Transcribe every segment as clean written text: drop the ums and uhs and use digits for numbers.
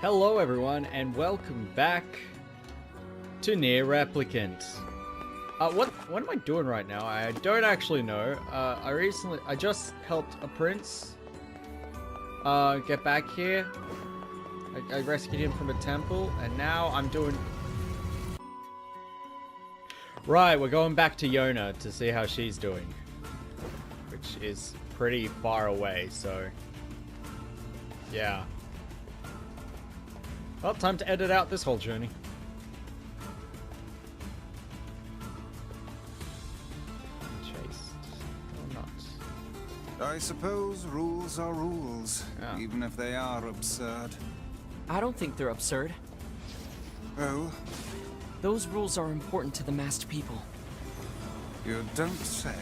Hello everyone and welcome back to Nier Replicant. What am I doing right now? I don't actually know. I just helped a prince get back here. I rescued him from a temple and now I'm doing... Right, we're going back to Yona to see how she's doing. Which is pretty far away, so... yeah. Well, time to edit out this whole journey. Chased or not? I suppose rules are rules, Yeah. even if they are absurd. I don't think they're absurd. Oh, Those rules are important to the masked people. you don't say.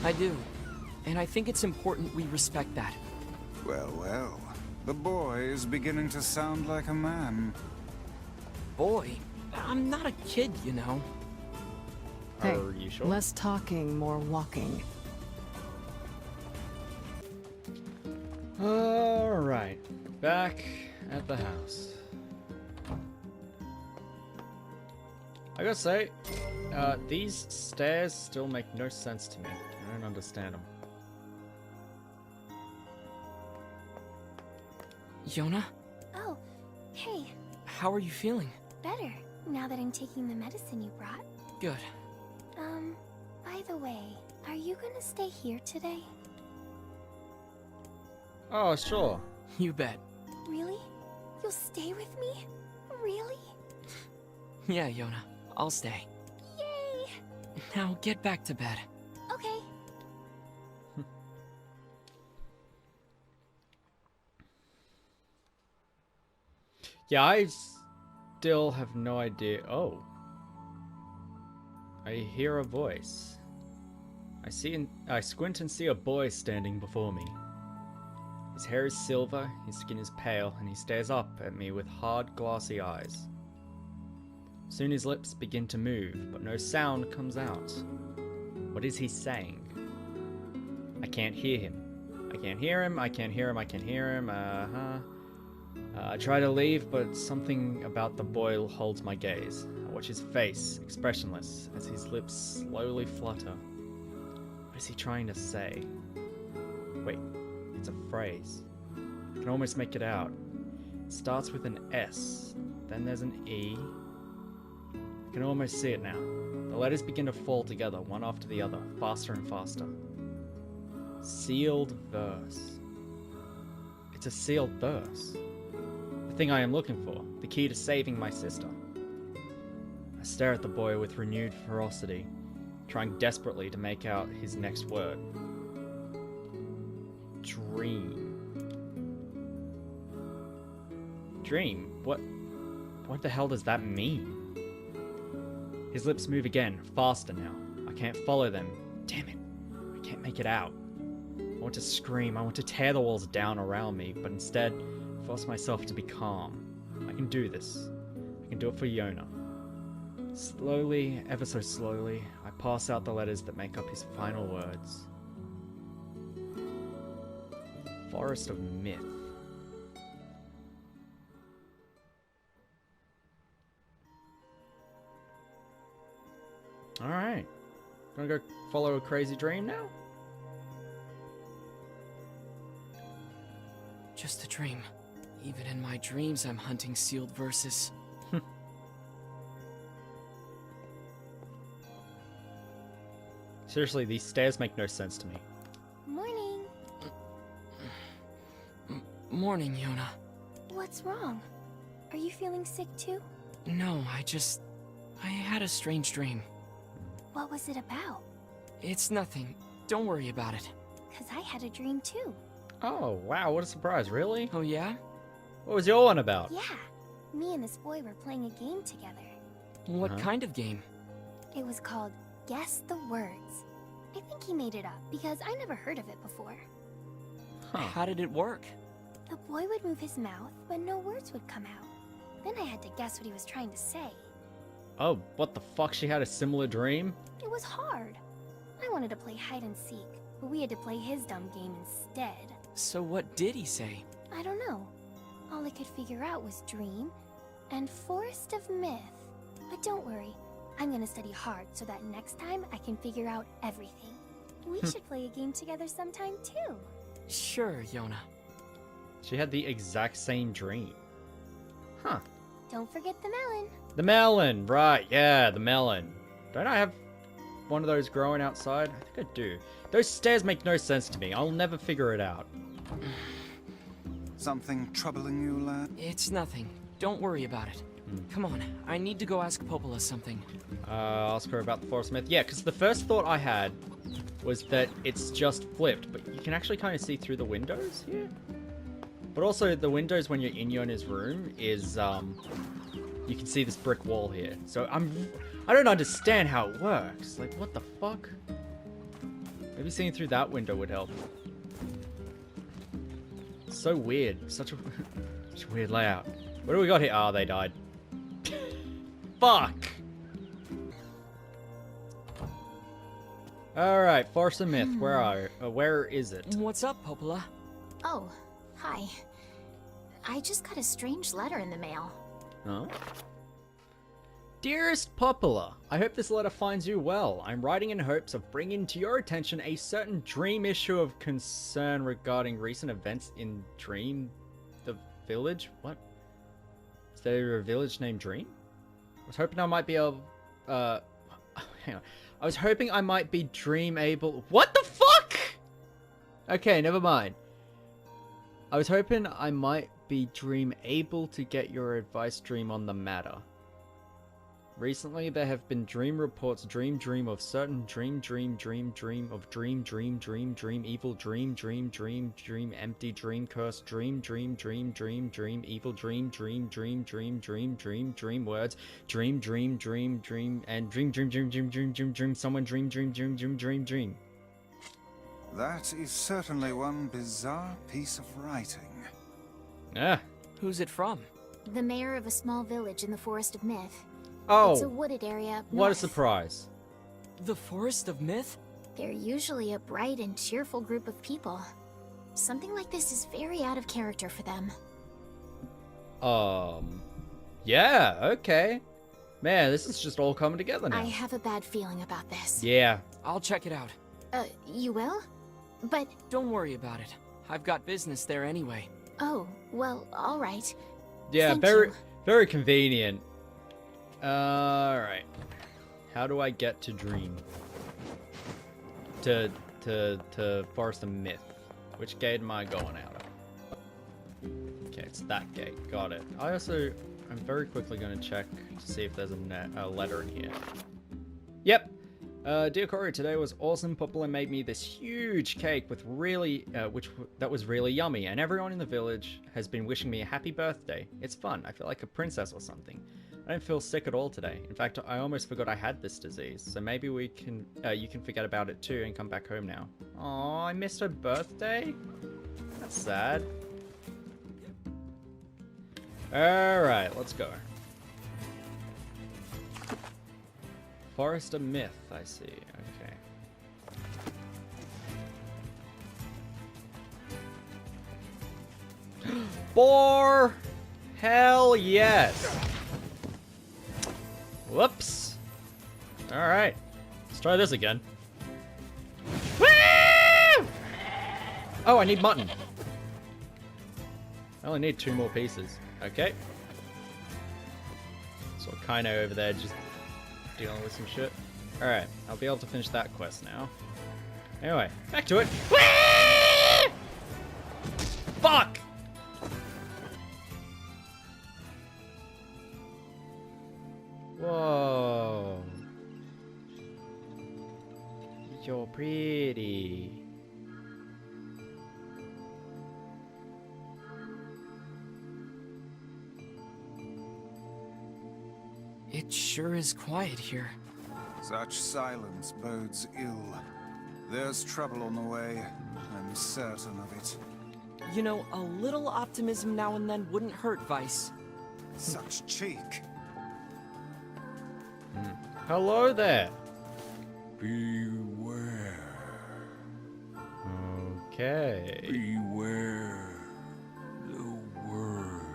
I do. And I think it's important we respect that. Well, well. The boy is beginning to sound like a man. Boy, I'm not a kid, you know. Hey, Are you sure? less talking, more walking. Alright, back at the house. I gotta say, these stairs still make no sense to me. I don't understand them. Yona, Oh, hey, how are you feeling? better, now that I'm taking the medicine you brought. Good. By the way, are you gonna stay here today? Oh, sure. You bet. Really? You'll stay with me? Really? Yeah, Yona, I'll stay. Yay! Now get back to bed. Okay. Yeah, I still have no idea. Oh. I hear a voice. I squint and see a boy standing before me. His hair is silver, his skin is pale, and he stares up at me with hard, glassy eyes. Soon his lips begin to move, but no sound comes out. What is he saying? I can't hear him. I can't hear him, I can't hear him, I can't hear him, I try to leave, but something about the boy holds my gaze. I watch his face, expressionless, as his lips slowly flutter. What is he trying to say? Wait, it's a phrase. I can almost make it out. It starts with an S, then there's an E. I can almost see it now. The letters begin to fall together, one after the other, faster and faster. Sealed verse. It's a sealed verse. The thing I am looking for, the key to saving my sister. I stare at the boy with renewed ferocity, trying desperately to make out his next word. Dream. Dream? What the hell does that mean? His lips move again, faster now. I can't follow them. Damn it. I can't make it out. I want to scream, I want to tear the walls down around me, but instead, force myself to be calm. I can do this. I can do it for Yona. Slowly, ever so slowly, I pass out the letters that make up his final words. Forest of Myth. Alright. Gonna go follow a crazy dream now? Just a dream. Even in my dreams, I'm hunting sealed verses. Seriously, these stairs make no sense to me. Morning. Morning, Yona. What's wrong? Are you feeling sick too? No, I had a strange dream. What was it about? It's nothing. Don't worry about it. 'Cause I had a dream too. Oh, wow, what a surprise, really? Oh yeah? What was your one about? Yeah. Me and this boy were playing a game together. What Uh-huh. kind of game? It was called Guess the Words. I think he made it up because I never heard of it before. Huh. How did it work? The boy would move his mouth, but no words would come out. Then I had to guess what he was trying to say. Oh, what the fuck, she had a similar dream? It was hard. I wanted to play hide and seek, but we had to play his dumb game instead. So what did he say? I don't know. All I could figure out was dream and forest of myth. But don't worry, I'm gonna study hard so that next time I can figure out everything. We should play a game together sometime too. Sure, Yona. She had the exact same dream. Huh. Don't forget the melon. The melon, right, yeah, the melon. Don't I have one of those growing outside? I think I do. Those stairs make no sense to me. I'll never figure it out. Something troubling you, lad? It's nothing. Don't worry about it. Come on, I need to go ask Popola something. Ask her about the forest myth. Yeah, because the first thought I had was that it's just flipped, but you can actually kind of see through the windows here. But also, the windows when you're in Yona's room is, you can see this brick wall here. So I don't understand how it works. Like, what the fuck? Maybe seeing through that window would help. It's so weird. Such a weird layout. What do we got here? Oh, they died. Fuck! Alright, Forest of Myth. Where is it? What's up, Popola? Oh, hi. I just got a strange letter in the mail. Huh? Dearest Popola, I hope this letter finds you well. I'm writing in hopes of bringing to your attention a certain dream issue of concern regarding recent events in Dream the Village. What? Is there a village named Dream? I was hoping I might be able... hang on. I was hoping I might be dream able... What the fuck?! Okay, never mind. I was hoping I might be dream able to get your advice dream on the matter. Recently, there have been dream reports, dream of certain dream of dream, evil dream, empty dream, curse, dream, evil dream words, dream, and dream, someone dream. That is certainly one bizarre piece of writing. Ah. Who's it from? The mayor of a small village in the Forest of Myth. Oh. It's a wooded area up What a north. surprise. The Forest of Myth? They're usually a bright and cheerful group of people. Something like this is very out of character for them. Yeah, okay. Man, this is just all coming together now. I have a bad feeling about this. Yeah. I'll check it out. You will? But... Don't worry about it. I've got business there anyway. Oh, well, alright. Yeah, Thank very convenient. Alright. How do I get to Dream? To Forest of Myth. Which gate am I going out of? Okay, it's that gate. Got it. I'm very quickly going to check to see if there's a letter in here. Yep. Dear Corey, today was awesome. Popola made me this huge cake with that was really yummy, and everyone in the village has been wishing me a happy birthday. It's fun. I feel like a princess or something. I don't feel sick at all today. In fact, I almost forgot I had this disease. So maybe you can forget about it too and come back home now. Aw, I missed her birthday? That's sad. Alright, let's go. Forest of Myth, I see. Okay. Boar! Hell yes! Whoops. Alright. Let's try this again. Woo! Oh, I need mutton. I only need 2 more pieces. Okay. So Kaino over there just dealing with some shit. Alright, I'll be able to finish that quest now. Anyway, back to it. Woo! Fuck! Whoa. You're pretty. It sure is quiet here. Such silence bodes ill. There's trouble on the way. I'm certain of it. You know, a little optimism now and then wouldn't hurt, Vice. Such cheek. Hello there. Beware. Okay. Beware the word.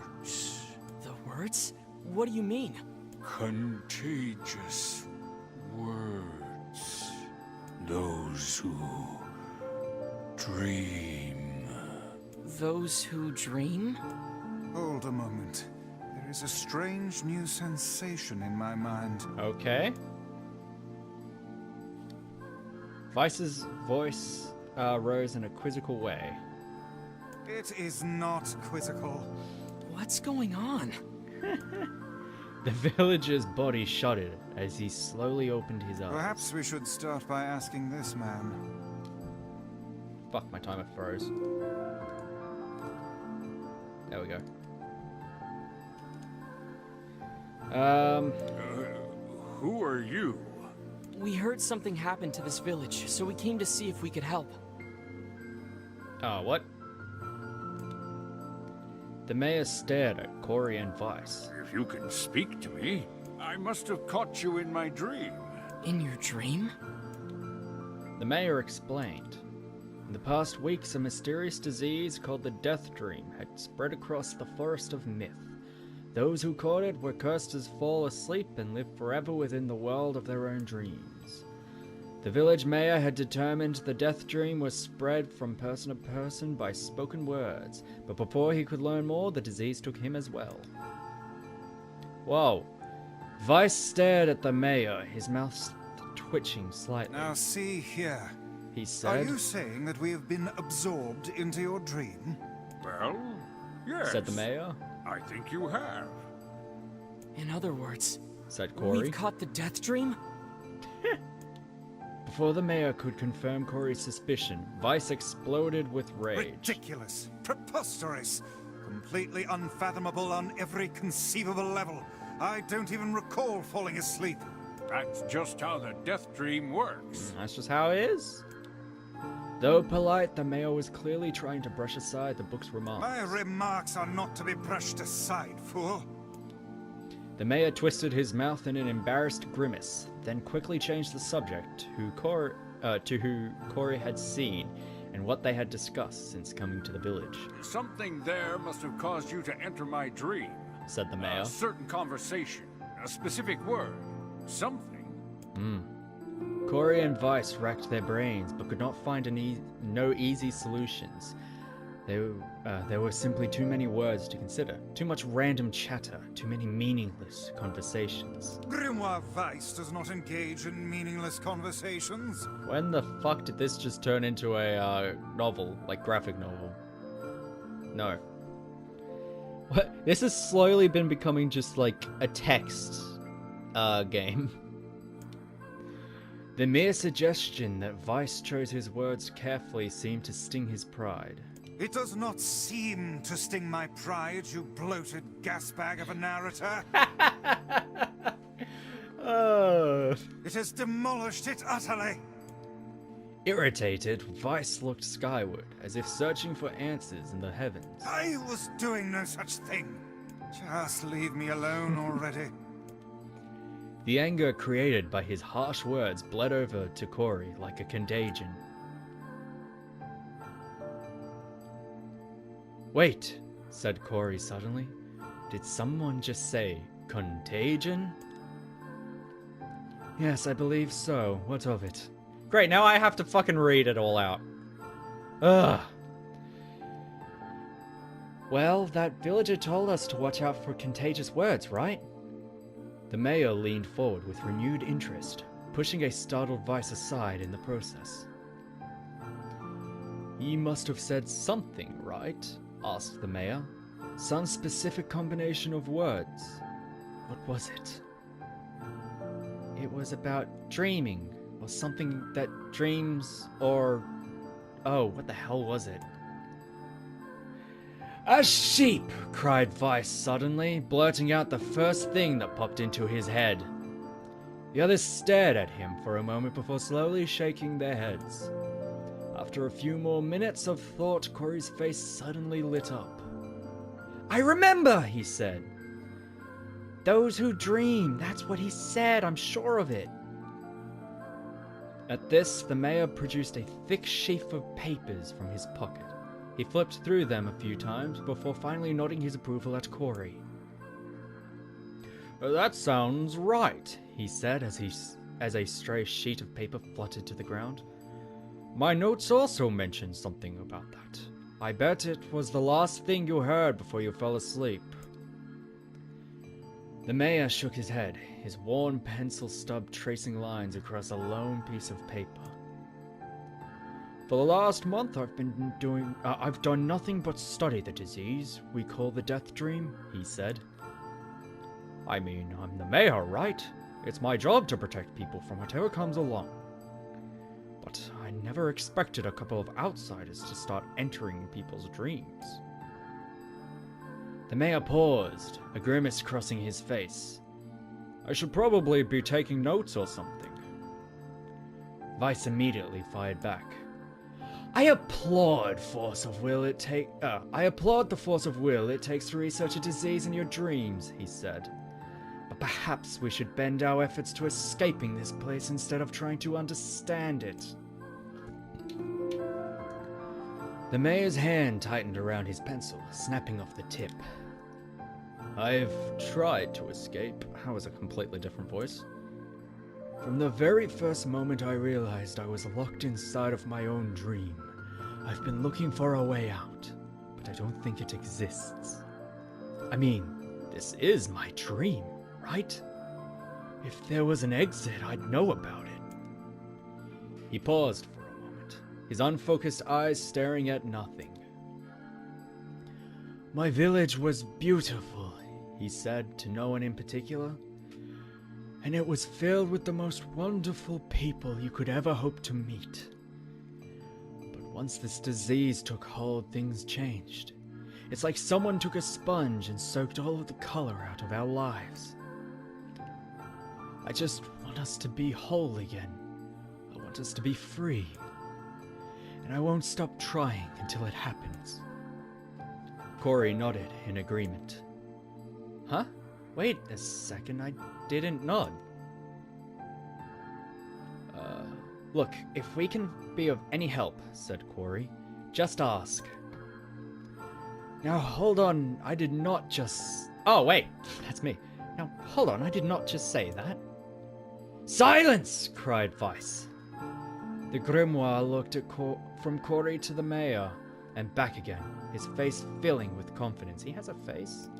words? What do you mean? Contagious words. Those who dream. Those who dream? Hold a moment. There is a strange new sensation in my mind. Okay. Vice's voice rose in a quizzical way. It is not quizzical. What's going on? The villager's body shuddered as he slowly opened his eyes. Perhaps we should start by asking this man. Fuck, my timer froze. There we go. Who are you? We heard something happened to this village, so we came to see if we could help. Oh, what? The mayor stared at Corey and Vice. If you can speak to me, I must have caught you in my dream. In your dream? The mayor explained. In the past weeks, a mysterious disease called the Death Dream had spread across the forest of myth. Those who caught it were cursed to fall asleep and live forever within the world of their own dreams. The village mayor had determined the Death Dream was spread from person to person by spoken words, but before he could learn more, the disease took him as well. Whoa. Vice stared at the mayor, his mouth twitching slightly. Now see here. He Are said, you saying that we have been absorbed into your dream? Well, yes. said the mayor, I think you have. In other words, said Corey. we've caught the death dream? Before the mayor could confirm Corey's suspicion, Vice exploded with rage. Ridiculous. Preposterous. Completely unfathomable on every conceivable level. I don't even recall falling asleep. That's just how the death dream works. That's just how it is. Though polite, the mayor was clearly trying to brush aside the book's remarks. My remarks are not to be brushed aside, fool. The mayor twisted his mouth in an embarrassed grimace, then quickly changed the subject to who Corey had seen and what they had discussed since coming to the village, Something there must have caused you to enter my dream. said the mayor. A certain conversation, a specific word, something. Corey and Vice racked their brains but could not find no easy solutions. There were simply too many words to consider, too much random chatter, too many meaningless conversations. Grimoire Weiss does not engage in meaningless conversations. When the fuck did this just turn into a novel, like graphic novel? No. What? This has slowly been becoming just like a text game. The mere suggestion that Vice chose his words carefully seemed to sting his pride. It does not seem to sting my pride, you bloated gasbag of a narrator. It has demolished it utterly. Irritated, Vice looked skyward, as if searching for answers in the heavens. I was doing no such thing. Just leave me alone already. The anger created by his harsh words bled over to Corey like a contagion. Wait, said Corey suddenly. Did someone just say contagion? Yes, I believe so. What of it? Great, now I have to fucking read it all out. Ugh. Well, that villager told us to watch out for contagious words, right? The mayor leaned forward with renewed interest, pushing a startled Vice aside in the process. He must have said something, right? Asked the mayor. Some specific combination of words. What was it? It was about dreaming, or something that dreams, or... Oh, what the hell was it? A sheep! Cried Vice suddenly, blurting out the first thing that popped into his head. The others stared at him for a moment before slowly shaking their heads. After a few more minutes of thought, Corey's face suddenly lit up. I remember, he said. Those who dream, that's what he said, I'm sure of it. At this, the mayor produced a thick sheaf of papers from his pocket. He flipped through them a few times before finally nodding his approval at Corey. That sounds right, he said as a stray sheet of paper fluttered to the ground. My notes also mentioned something about that. I bet it was the last thing you heard before you fell asleep. The mayor shook his head, his worn pencil stub tracing lines across a lone piece of paper. For the last month I've done nothing but study the disease we call the death dream, he said. I mean, I'm the mayor, right? It's my job to protect people from whatever comes along. But I never expected a couple of outsiders to start entering people's dreams. The mayor paused, a grimace crossing his face. I should probably be taking notes or something. Vice immediately fired back. I applaud the force of will it takes to research a disease in your dreams, he said. But perhaps we should bend our efforts to escaping this place instead of trying to understand it. The mayor's hand tightened around his pencil, snapping off the tip. I've tried to escape. That was a completely different voice. From the very first moment I realized I was locked inside of my own dream, I've been looking for a way out, but I don't think it exists. I mean, this is my dream, right? If there was an exit, I'd know about it. He paused for a moment, his unfocused eyes staring at nothing. My village was beautiful, he said to no one in particular, and it was filled with the most wonderful people you could ever hope to meet. But once this disease took hold, things changed. It's like someone took a sponge and soaked all of the color out of our lives. I just want us to be whole again. I want us to be free. And I won't stop trying until it happens. Corey nodded in agreement. Huh? Wait a second, I didn't nod. Look, if we can be of any help, said Corey, just ask. Now, hold on, I did not just... Oh, wait, that's me. Now, hold on, I did not just say that. Silence! Cried Vice. The grimoire looked from Corey to the mayor, and back again, his face filling with confidence. He has a face?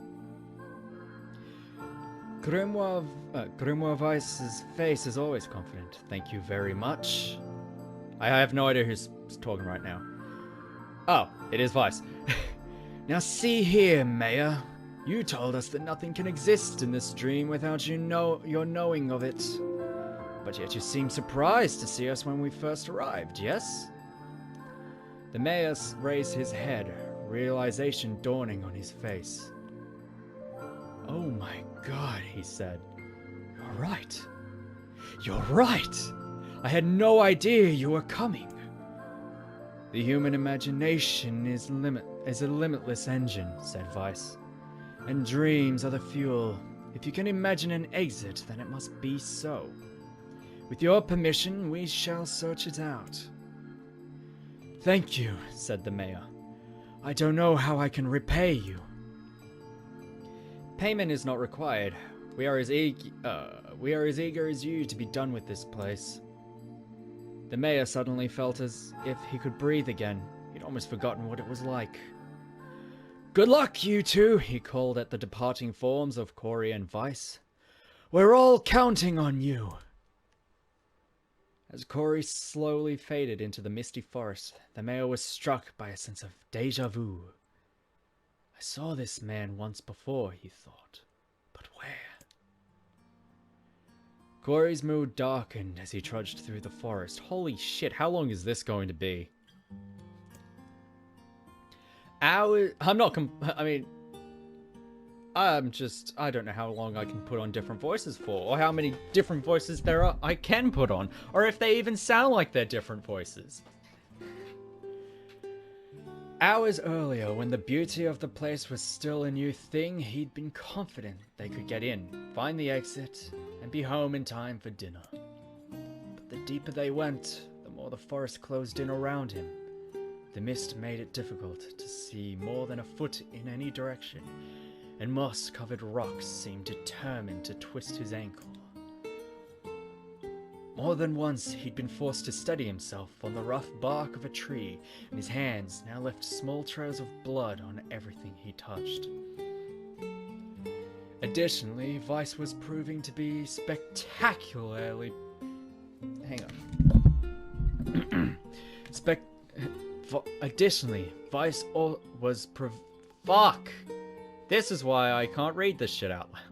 Grimoire Vice's face is always confident. Thank you very much. I have no idea who's talking right now. Oh, it is Vice. Now see here, Mayor. You told us that nothing can exist in this dream without your knowing of it. But yet you seemed surprised to see us when we first arrived, yes? The mayor raised his head, realization dawning on his face. Oh my god, he said. You're right. You're right! I had no idea you were coming. The human imagination is a limitless engine, said Vice. And dreams are the fuel. If you can imagine an exit, then it must be so. With your permission, we shall search it out. Thank you, said the mayor. I don't know how I can repay you. Payment is not required. We are as eager as you to be done with this place. The mayor suddenly felt as if he could breathe again. He'd almost forgotten what it was like. Good luck, you two, he called at the departing forms of Corey and Vice. We're all counting on you. As Corey slowly faded into the misty forest, the mayor was struck by a sense of déjà vu. I saw this man once before, he thought. But where? Corey's mood darkened as he trudged through the forest. Holy shit, how long is this going to be? Hours? I don't know how long I can put on different voices for, or how many different voices there are I can put on, or if they even sound like they're different voices. Hours earlier, when the beauty of the place was still a new thing, he'd been confident they could get in, find the exit, and be home in time for dinner. But the deeper they went, the more the forest closed in around him. The mist made it difficult to see more than a foot in any direction, and moss-covered rocks seemed determined to twist his ankle. More than once, he'd been forced to steady himself on the rough bark of a tree, and his hands now left small trails of blood on everything he touched. Additionally, Vice was proving to be spectacularly... Hang on. Additionally, Vice was Fuck! This is why I can't read this shit out loud.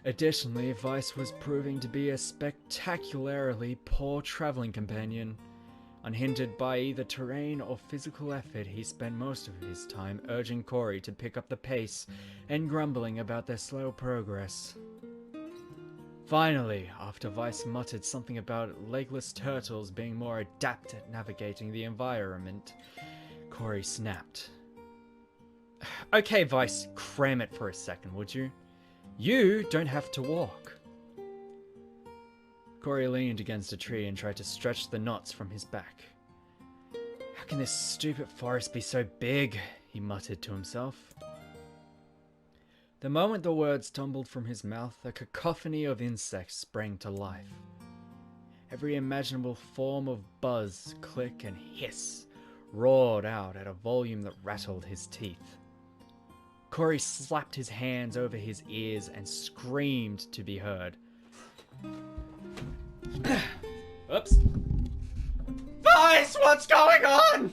Additionally, Vice was proving to be a spectacularly poor traveling companion. Unhindered by either terrain or physical effort, he spent most of his time urging Corey to pick up the pace and grumbling about their slow progress. Finally, after Vice muttered something about legless turtles being more adept at navigating the environment, Corey snapped. Okay, Vice, cram it for a second, would you? You don't have to walk. Corey leaned against a tree and tried to stretch the knots from his back. How can this stupid forest be so big? He muttered to himself. The moment the words tumbled from his mouth, a cacophony of insects sprang to life. Every imaginable form of buzz, click, and hiss roared out at a volume that rattled his teeth. Corey slapped his hands over his ears and screamed to be heard. Oops. Vice, what's going on?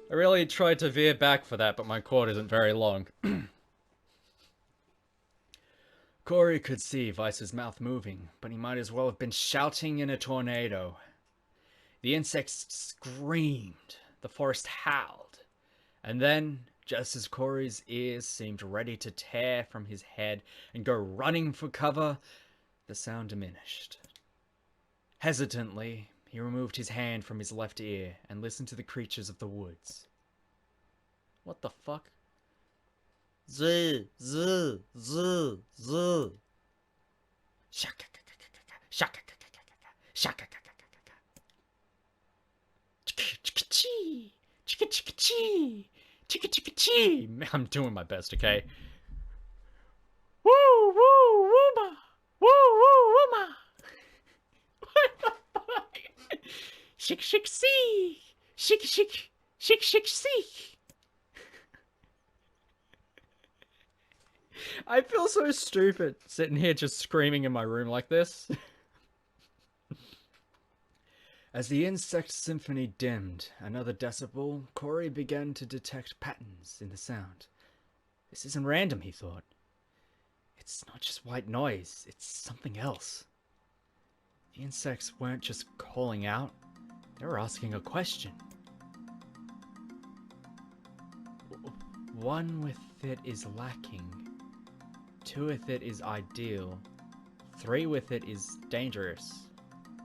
I really tried to veer back for that, but my cord isn't very long. Corey could see Vice's mouth moving, but he might as well have been shouting in a tornado. The insects screamed, the forest howled, and then, just as Corey's ears seemed ready to tear from his head and go running for cover, the sound diminished. Hesitantly, he removed his hand from his left ear and listened to the creatures of the woods. What the fuck? Z, z, z, z. Shaka, shaka, shaka, chicka-chicka-chee, chicka-chicka-chee, chicka-chicka-chee. I'm doing my best, okay? Woo, woo, wooma, woo, woo, wooma. What the fuck? Shik, shik, see, shik, shik, shik, shik, see. I feel so stupid sitting here just screaming in my room like this. As the insect symphony dimmed another decibel, Corey began to detect patterns in the sound. This isn't random, he thought. It's not just white noise, it's something else. The insects weren't just calling out, they were asking a question. One with it is lacking. Two with it is ideal. Three with it is dangerous.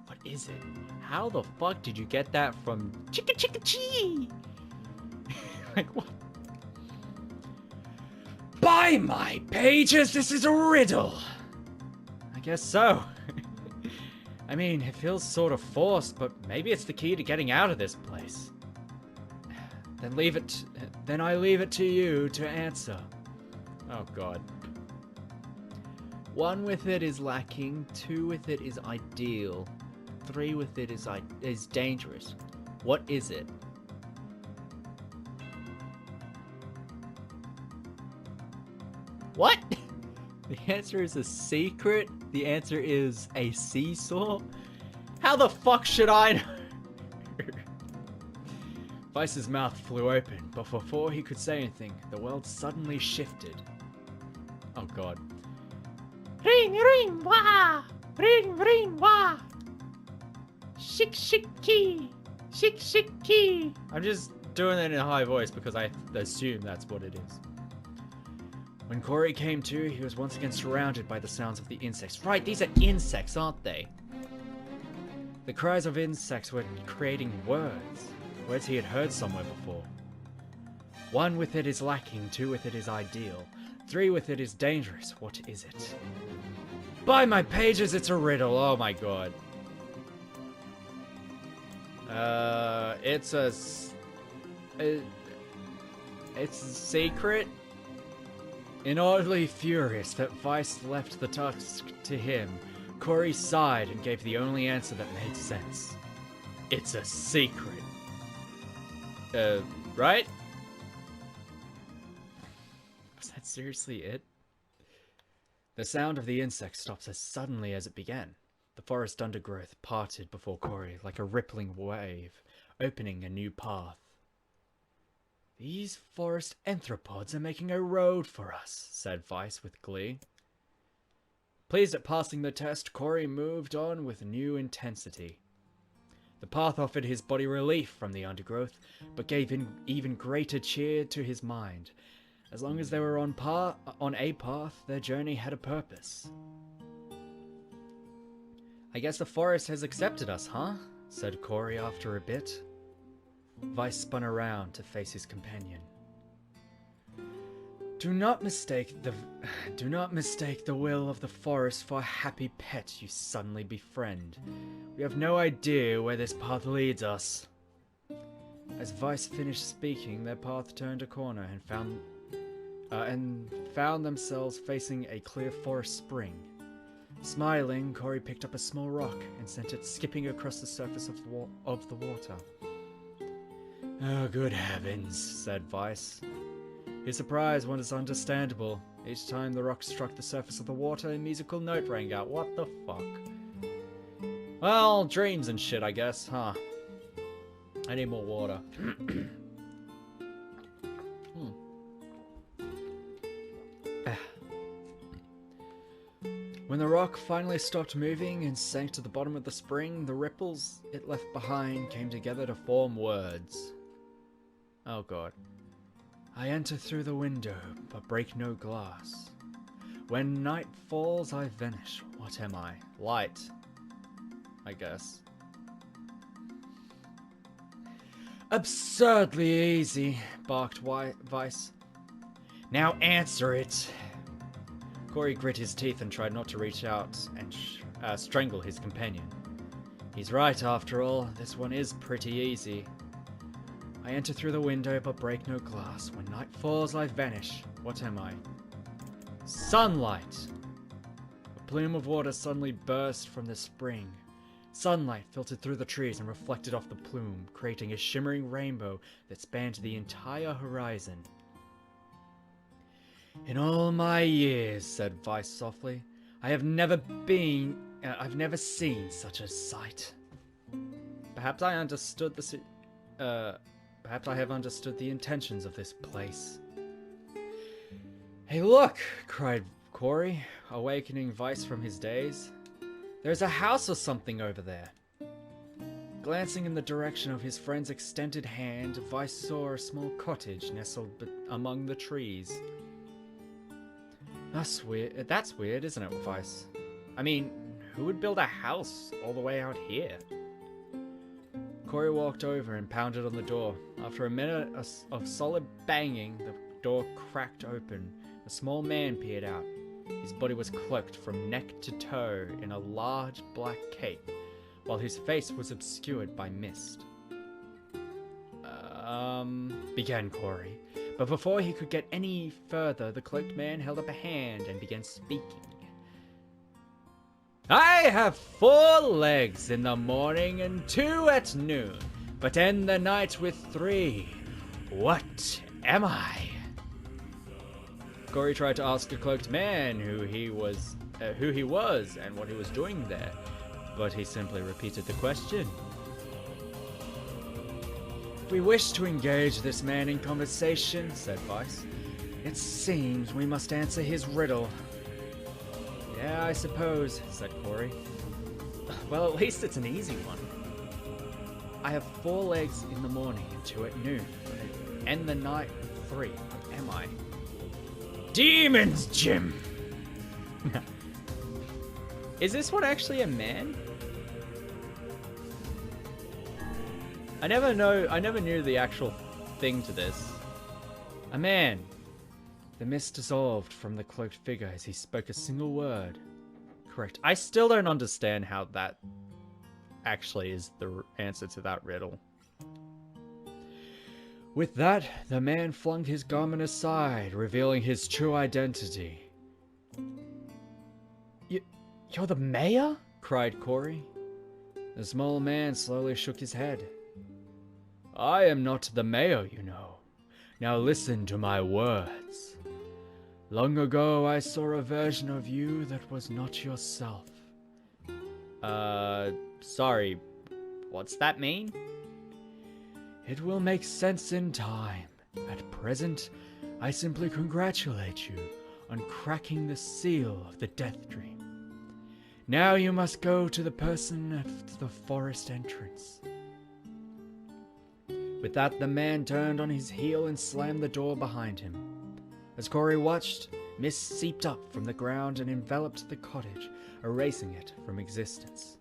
What is it? How the fuck did you get that from Chicka Chicka Chee? Like what? By my pages, this is a riddle! I guess so. I mean, it feels sort of forced, but maybe it's the key to getting out of this place. Then I leave it to you to answer. Oh god. One with it is lacking, two with it is ideal, three with it is dangerous. What is it? What? The answer is a secret? The answer is a seesaw? How the fuck should I know? Vice's mouth flew open, but before he could say anything, the world suddenly shifted. Oh god. Ring, ring, wah! Ring, ring, wah! Shik, shik, key! Shik, shik, key! I'm just doing it in a high voice because I assume that's what it is. When Corey came to, he was once again surrounded by the sounds of the insects. Right, these are insects, aren't they? The cries of insects were creating words. Words he had heard somewhere before. One with it is lacking, two with it is ideal. Three with it is dangerous. What is it? By my pages, it's a riddle. Oh my god. It's a secret? Inordinately furious that Vice left the task to him, Corey sighed and gave the only answer that made sense. It's a secret. Right? Was that seriously it? The sound of the insect stops as suddenly as it began. The forest undergrowth parted before Corey like a rippling wave, opening a new path. These forest anthropods are making a road for us, said Vice with glee. Pleased at passing the test, Corey moved on with new intensity. The path offered his body relief from the undergrowth, but gave even greater cheer to his mind. As long as they were on a path, their journey had a purpose. I guess the forest has accepted us, huh? Said Corey after a bit. Vice spun around to face his companion. Do not mistake the will of the forest for a happy pet you suddenly befriend. We have no idea where this path leads us. As Vice finished speaking, their path turned a corner and found themselves facing a clear forest spring. Smiling, Corey picked up a small rock and sent it skipping across the surface of the water. Oh, good heavens, said Vice. His surprise was understandable. Each time the rock struck the surface of the water, a musical note rang out. What the fuck? Well, dreams and shit, I guess, huh? I need more water. When the rock finally stopped moving and sank to the bottom of the spring, the ripples it left behind came together to form words. Oh god. I enter through the window, but break no glass. When night falls, I vanish. What am I? Light. I guess. Absurdly easy, barked Vice. Now answer it. Corey grit his teeth and tried not to reach out and strangle his companion. He's right, after all. This one is pretty easy. I enter through the window, but break no glass. When night falls, I vanish. What am I? Sunlight! A plume of water suddenly burst from the spring. Sunlight filtered through the trees and reflected off the plume, creating a shimmering rainbow that spanned the entire horizon. In all my years, said Vice softly, I've never seen such a sight. Perhaps I have understood the intentions of this place. Hey, look! Cried Corey, awakening Vice from his daze. There's a house or something over there. Glancing in the direction of his friend's extended hand, Vice saw a small cottage nestled among the trees. That's weird, isn't it, Vice? I mean, who would build a house all the way out here? Corey walked over and pounded on the door. After a minute of solid banging, the door cracked open. A small man peered out. His body was cloaked from neck to toe in a large black cape, while his face was obscured by mist. Began Corey. But before he could get any further, the cloaked man held up a hand and began speaking. I have 4 legs in the morning and 2 at noon, but end the night with 3. What am I? Corey tried to ask the cloaked man who he was and what he was doing there, but he simply repeated the question. We wish to engage this man in conversation, said Vice. It seems we must answer his riddle. Yeah, I suppose, said Corey. Well, at least it's an easy one. I have 4 legs in the morning and 2 at noon, but I end the night with 3. What am I? Demons, Jim! Is this one actually a man? I never knew the actual thing to this. A man. The mist dissolved from the cloaked figure as he spoke a single word. Correct. I still don't understand how that actually is the answer to that riddle. With that, the man flung his garment aside, revealing his true identity. You're the mayor? Cried Corey. The small man slowly shook his head. I am not the mayor, you know. Now listen to my words. Long ago, I saw a version of you that was not yourself. Sorry. What's that mean? It will make sense in time. At present, I simply congratulate you on cracking the seal of the Death Dream. Now you must go to the person at the forest entrance. With that, the man turned on his heel and slammed the door behind him. As Corey watched, mist seeped up from the ground and enveloped the cottage, erasing it from existence.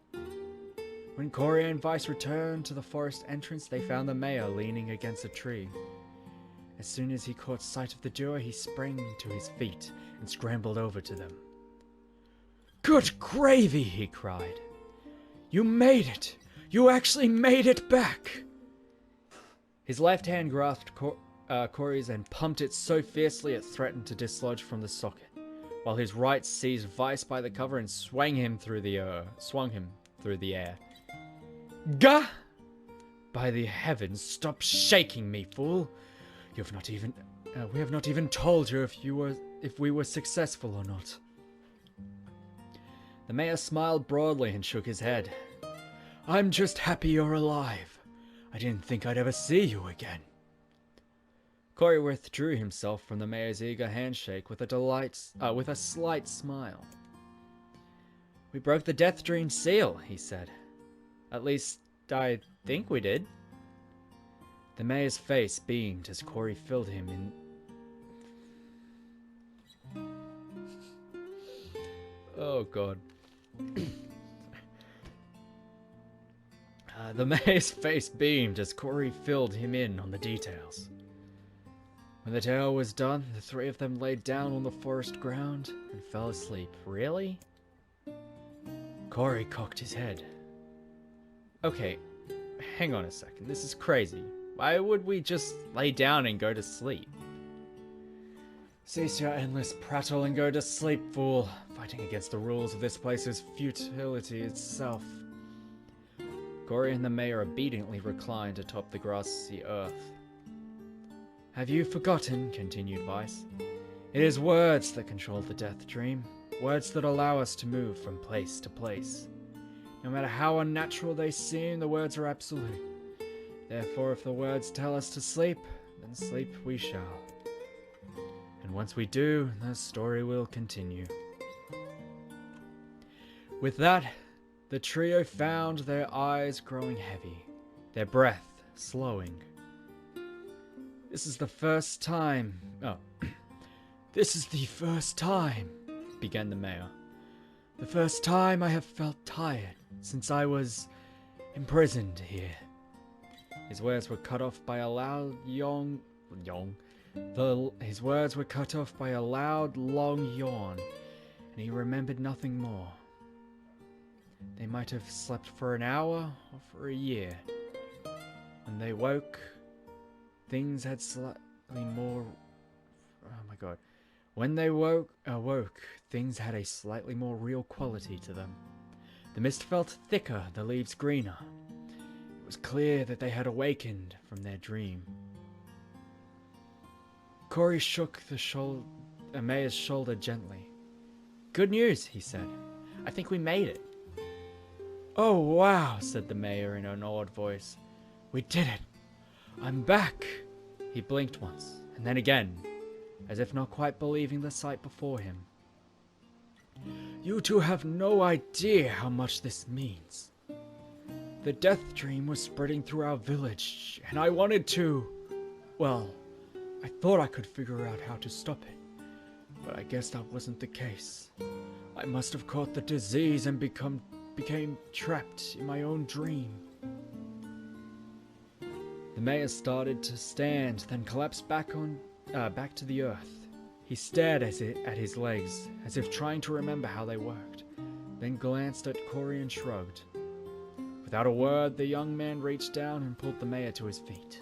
When Corey and Vice returned to the forest entrance, they found the mayor leaning against a tree. As soon as he caught sight of the duo, he sprang to his feet and scrambled over to them. Good gravy, he cried. You made it! You actually made it back! His left hand grasped Corey's and pumped it so fiercely it threatened to dislodge from the socket, while his right seized Vice by the cover and swung him through the air. Gah! By the heavens, stop shaking me, fool! We have not even told you if we were successful or not. The mayor smiled broadly and shook his head. I'm just happy you're alive. I didn't think I'd ever see you again. Corey withdrew himself from the mayor's eager handshake with a slight smile. We broke the Death Dream seal, he said. At least, I think we did. The mayor's face beamed as Corey filled him in... Oh, God. The mayor's face beamed as Corey filled him in on the details. When the tale was done, the three of them laid down on the forest ground and fell asleep. Really? Corey cocked his head. Okay, hang on a second. This is crazy. Why would we just lay down and go to sleep? Cease your endless prattle and go to sleep, fool. Fighting against the rules of this place is futility itself. Corey and the mayor obediently reclined atop the grassy earth. Have you forgotten, continued Vice? It is words that control the Death Dream. Words that allow us to move from place to place. No matter how unnatural they seem, the words are absolute. Therefore, if the words tell us to sleep, then sleep we shall. And once we do, the story will continue. With that, the trio found their eyes growing heavy, their breath slowing. This is the first time, began the mayor. The first time I have felt tired since I was imprisoned here. His words were cut off by a loud His words were cut off by a loud, long yawn, and he remembered nothing more. They might have slept for an hour or for a year. When they woke, things had slightly more... Oh my god. When they awoke, things had a slightly more real quality to them. The mist felt thicker, the leaves greener. It was clear that they had awakened from their dream. Corey shook the mayor's shoulder gently. Good news, he said. I think we made it. Oh wow, said the mayor in an awed voice. We did it. I'm back. He blinked once, and then again, as if not quite believing the sight before him. You two have no idea how much this means. The Death Dream was spreading through our village, and I wanted to... Well, I thought I could figure out how to stop it, but I guess that wasn't the case. I must have caught the disease and became trapped in my own dream. The mayor started to stand, then collapsed back to the earth. He stared at his legs, as if trying to remember how they worked, then glanced at Corey and shrugged. Without a word, the young man reached down and pulled the mayor to his feet.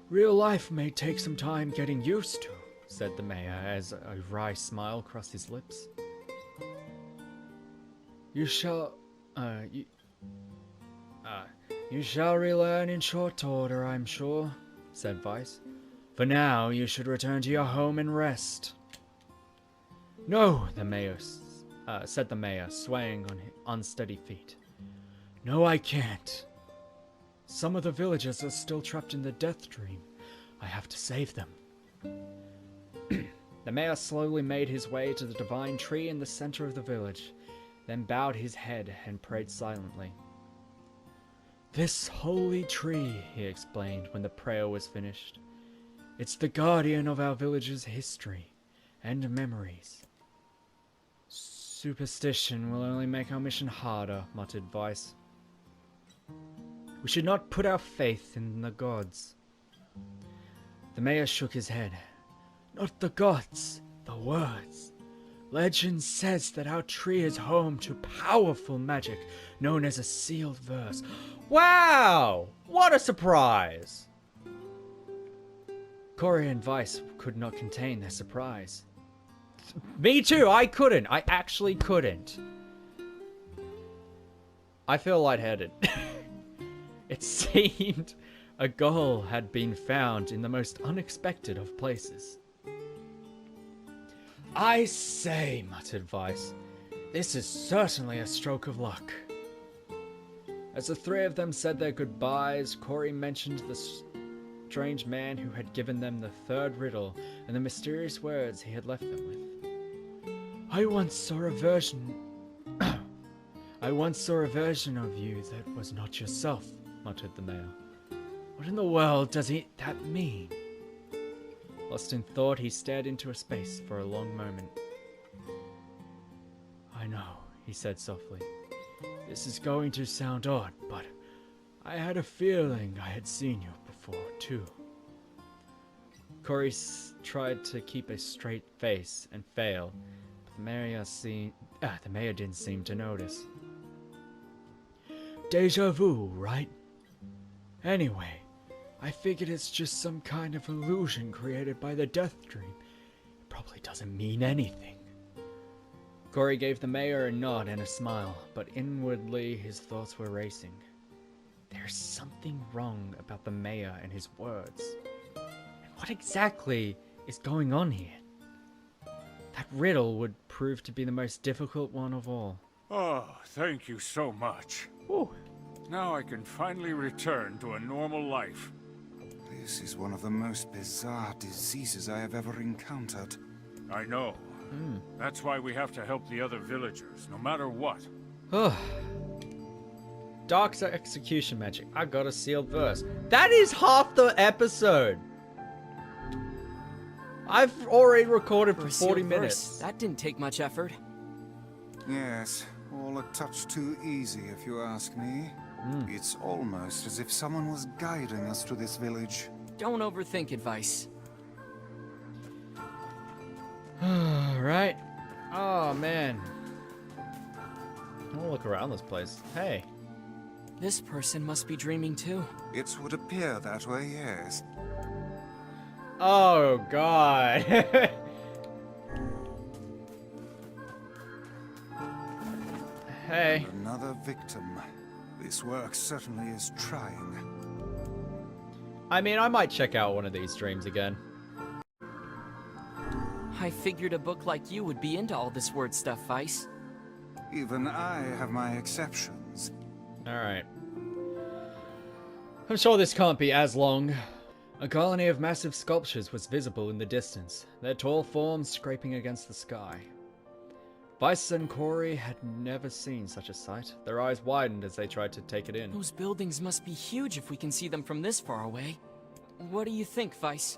Real life may take some time getting used to, said the mayor as a wry smile crossed his lips. You shall relearn in short order, I'm sure, said Vice. For now, you should return to your home and rest. No, said the mayor, swaying on his unsteady feet. No, I can't. Some of the villagers are still trapped in the death dream. I have to save them. The mayor slowly made his way to the divine tree in the center of the village, then bowed his head and prayed silently. This holy tree, he explained when the prayer was finished. It's the guardian of our village's history and memories. Superstition will only make our mission harder, muttered Vice. We should not put our faith in the gods. The mayor shook his head. Not the gods, the words. Legend says that our tree is home to powerful magic known as a sealed verse. Wow! What a surprise! Corey and Vice could not contain their surprise. Me too, I couldn't. I actually couldn't. I feel lightheaded. It seemed a goal had been found in the most unexpected of places. I say, muttered Vice, this is certainly a stroke of luck. As the three of them said their goodbyes, Corey mentioned the strange man who had given them the third riddle and the mysterious words he had left them with. I once saw a version of you that was not yourself, muttered the mayor. What in the world does that mean? Lost in thought, he stared into a space for a long moment. I know, he said softly. This is going to sound odd, but I had a feeling I had seen you before, too. Corey tried to keep a straight face and failed, but the mayor didn't seem to notice. Deja vu, right? Anyway, I figured it's just some kind of illusion created by the death dream. It probably doesn't mean anything. Corey gave the mayor a nod and a smile, but inwardly his thoughts were racing. There's something wrong about the mayor and his words. And what exactly is going on here? That riddle would prove to be the most difficult one of all. Oh, thank you so much. Ooh. Now I can finally return to a normal life. This is one of the most bizarre diseases I have ever encountered. I know. That's why we have to help the other villagers, no matter what. Dark's execution magic. I got a sealed verse. That is half the episode. I've already recorded for 40 minutes. That didn't take much effort. Yes, all a touch too easy if you ask me. It's almost as if someone was guiding us to this village. Don't overthink advice. Right? Oh, man. I'll look around this place. Hey. This person must be dreaming too. It would appear that way, yes. Oh, God. Hey. Another victim. This work certainly is trying. I mean, I might check out one of these streams again. I figured a book like you would be into all this word stuff, Vice. Even I have my exceptions. Alright. I'm sure this can't be as long. A colony of massive sculptures was visible in the distance, their tall forms scraping against the sky. Vice and Corey had never seen such a sight. Their eyes widened as they tried to take it in. Those buildings must be huge if we can see them from this far away. What do you think, Vice?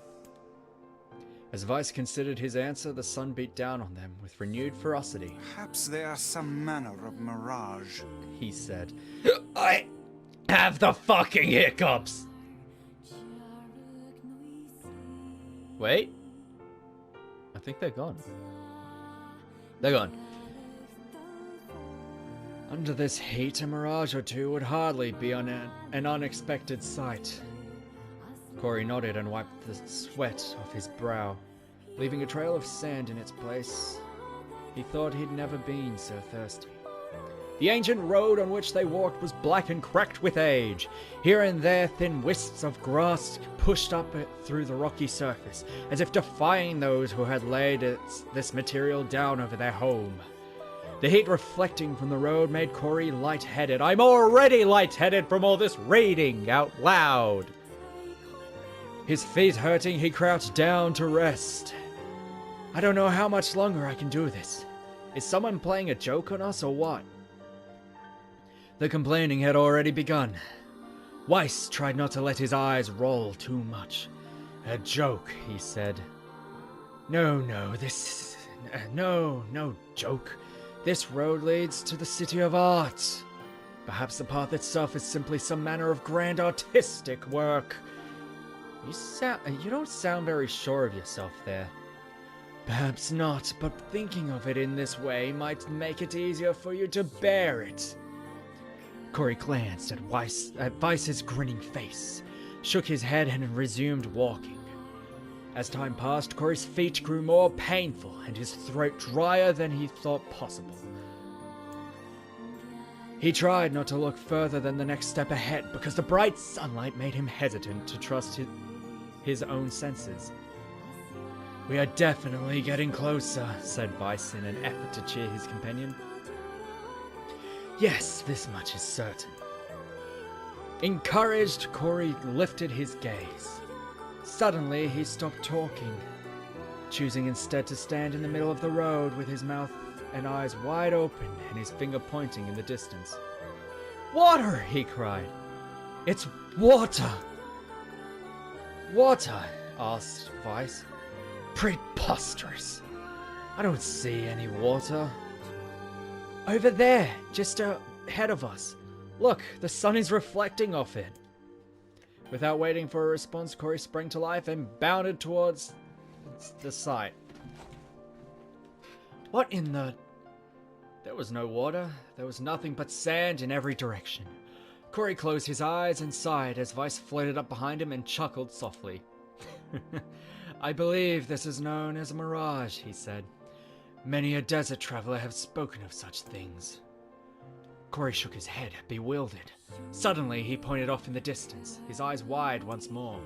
As Vice considered his answer, the sun beat down on them with renewed ferocity. Perhaps they are some manner of mirage. He said, I have the fucking hiccups! Wait. I think they're gone. They're gone. Under this heat, a mirage or two would hardly be an unexpected sight. Corey nodded and wiped the sweat off his brow, leaving a trail of sand in its place. He thought he'd never been so thirsty. The ancient road on which they walked was black and cracked with age. Here and there, thin wisps of grass pushed up through the rocky surface, as if defying those who had laid this material down over their home. The heat reflecting from the road made Corey lightheaded. I'm already lightheaded from all this reading out loud. His feet hurting, he crouched down to rest. I don't know how much longer I can do this. Is someone playing a joke on us or what? The complaining had already begun. Weiss tried not to let his eyes roll too much. A joke, he said. No joke. This road leads to the City of Art. Perhaps the path itself is simply some manner of grand artistic work. You don't sound very sure of yourself there. Perhaps not, but thinking of it in this way might make it easier for you to bear it. Corey glanced at Weiss's grinning face, shook his head and resumed walking. As time passed, Corey's feet grew more painful and his throat drier than he thought possible. He tried not to look further than the next step ahead because the bright sunlight made him hesitant to trust his own senses. We are definitely getting closer, said Weiss in an effort to cheer his companion. Yes, this much is certain. Encouraged, Corey lifted his gaze. Suddenly, he stopped talking, choosing instead to stand in the middle of the road with his mouth and eyes wide open and his finger pointing in the distance. Water! He cried. It's water! Water? Asked Weiss. Preposterous. I don't see any water. Over there, just ahead of us. Look, the sun is reflecting off it. Without waiting for a response, Corey sprang to life and bounded towards the site. What in the... There was no water. There was nothing but sand in every direction. Corey closed his eyes and sighed as Weiss floated up behind him and chuckled softly. I believe this is known as a mirage, he said. Many a desert traveler have spoken of such things. Corey shook his head, bewildered. Suddenly, he pointed off in the distance, his eyes wide once more.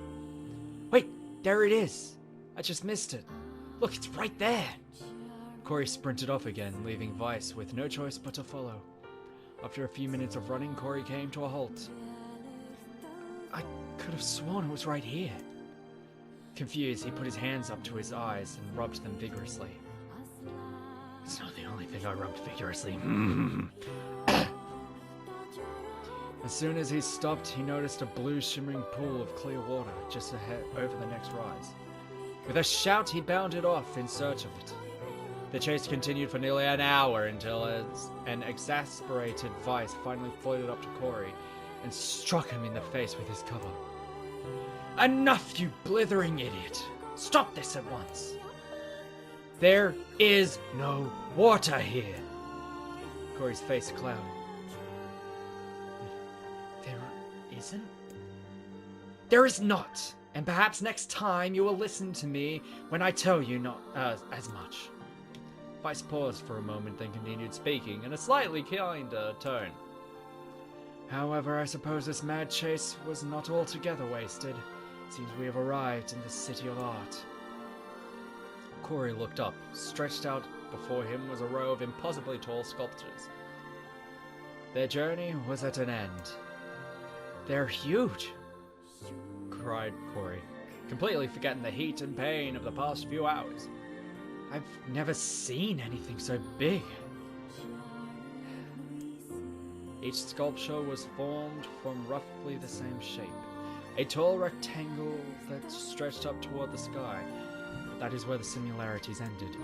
Wait, there it is. I just missed it. Look, it's right there. Corey sprinted off again, leaving Weiss with no choice but to follow. After a few minutes of running, Corey came to a halt. I could have sworn it was right here. Confused, he put his hands up to his eyes and rubbed them vigorously. It's not the only thing I rubbed vigorously. As soon as he stopped, he noticed a blue shimmering pool of clear water just ahead over the next rise. With a shout, he bounded off in search of it. The chase continued for nearly an hour until an exasperated Weiss finally floated up to Corey and struck him in the face with his cover. Enough, you blithering idiot! Stop this at once! There is no water here! Corey's face clouded. There isn't? There is not! And perhaps next time you will listen to me when I tell you not as much. Weiss paused for a moment, then continued speaking in a slightly kinder tone. However, I suppose this mad chase was not altogether wasted. It seems we have arrived in the City of Art. Corey looked up. Stretched out before him was a row of impossibly tall sculptures. Their journey was at an end. They're huge, cried Corey, completely forgetting the heat and pain of the past few hours. I've never seen anything so big. Each sculpture was formed from roughly the same shape. A tall rectangle that stretched up toward the sky. But that is where the similarities ended.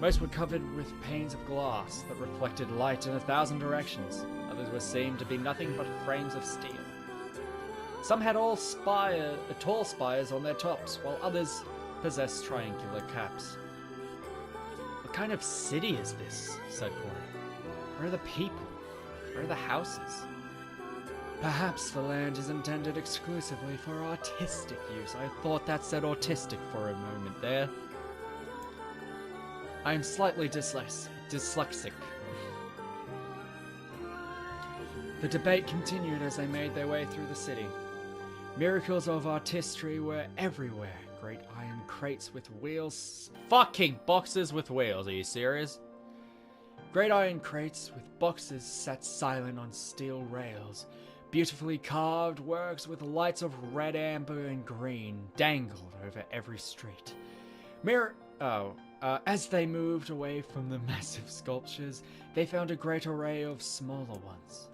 Most were covered with panes of glass that reflected light in 1,000 directions. Others were seen to be nothing but frames of steel. Some had tall spires on their tops, while others possessed triangular caps. What kind of city is this? Said Corey. Where are the people? Where are the houses? Perhaps the land is intended exclusively for artistic use. I thought that said autistic for a moment there. I am slightly dyslexic. The debate continued as they made their way through the city. Miracles of artistry were everywhere. Great iron crates with wheels. Fucking boxes with wheels, are you serious? Great iron crates with boxes sat silent on steel rails. Beautifully carved works with lights of red, amber, and green dangled over every street. As they moved away from the massive sculptures, they found a great array of smaller ones.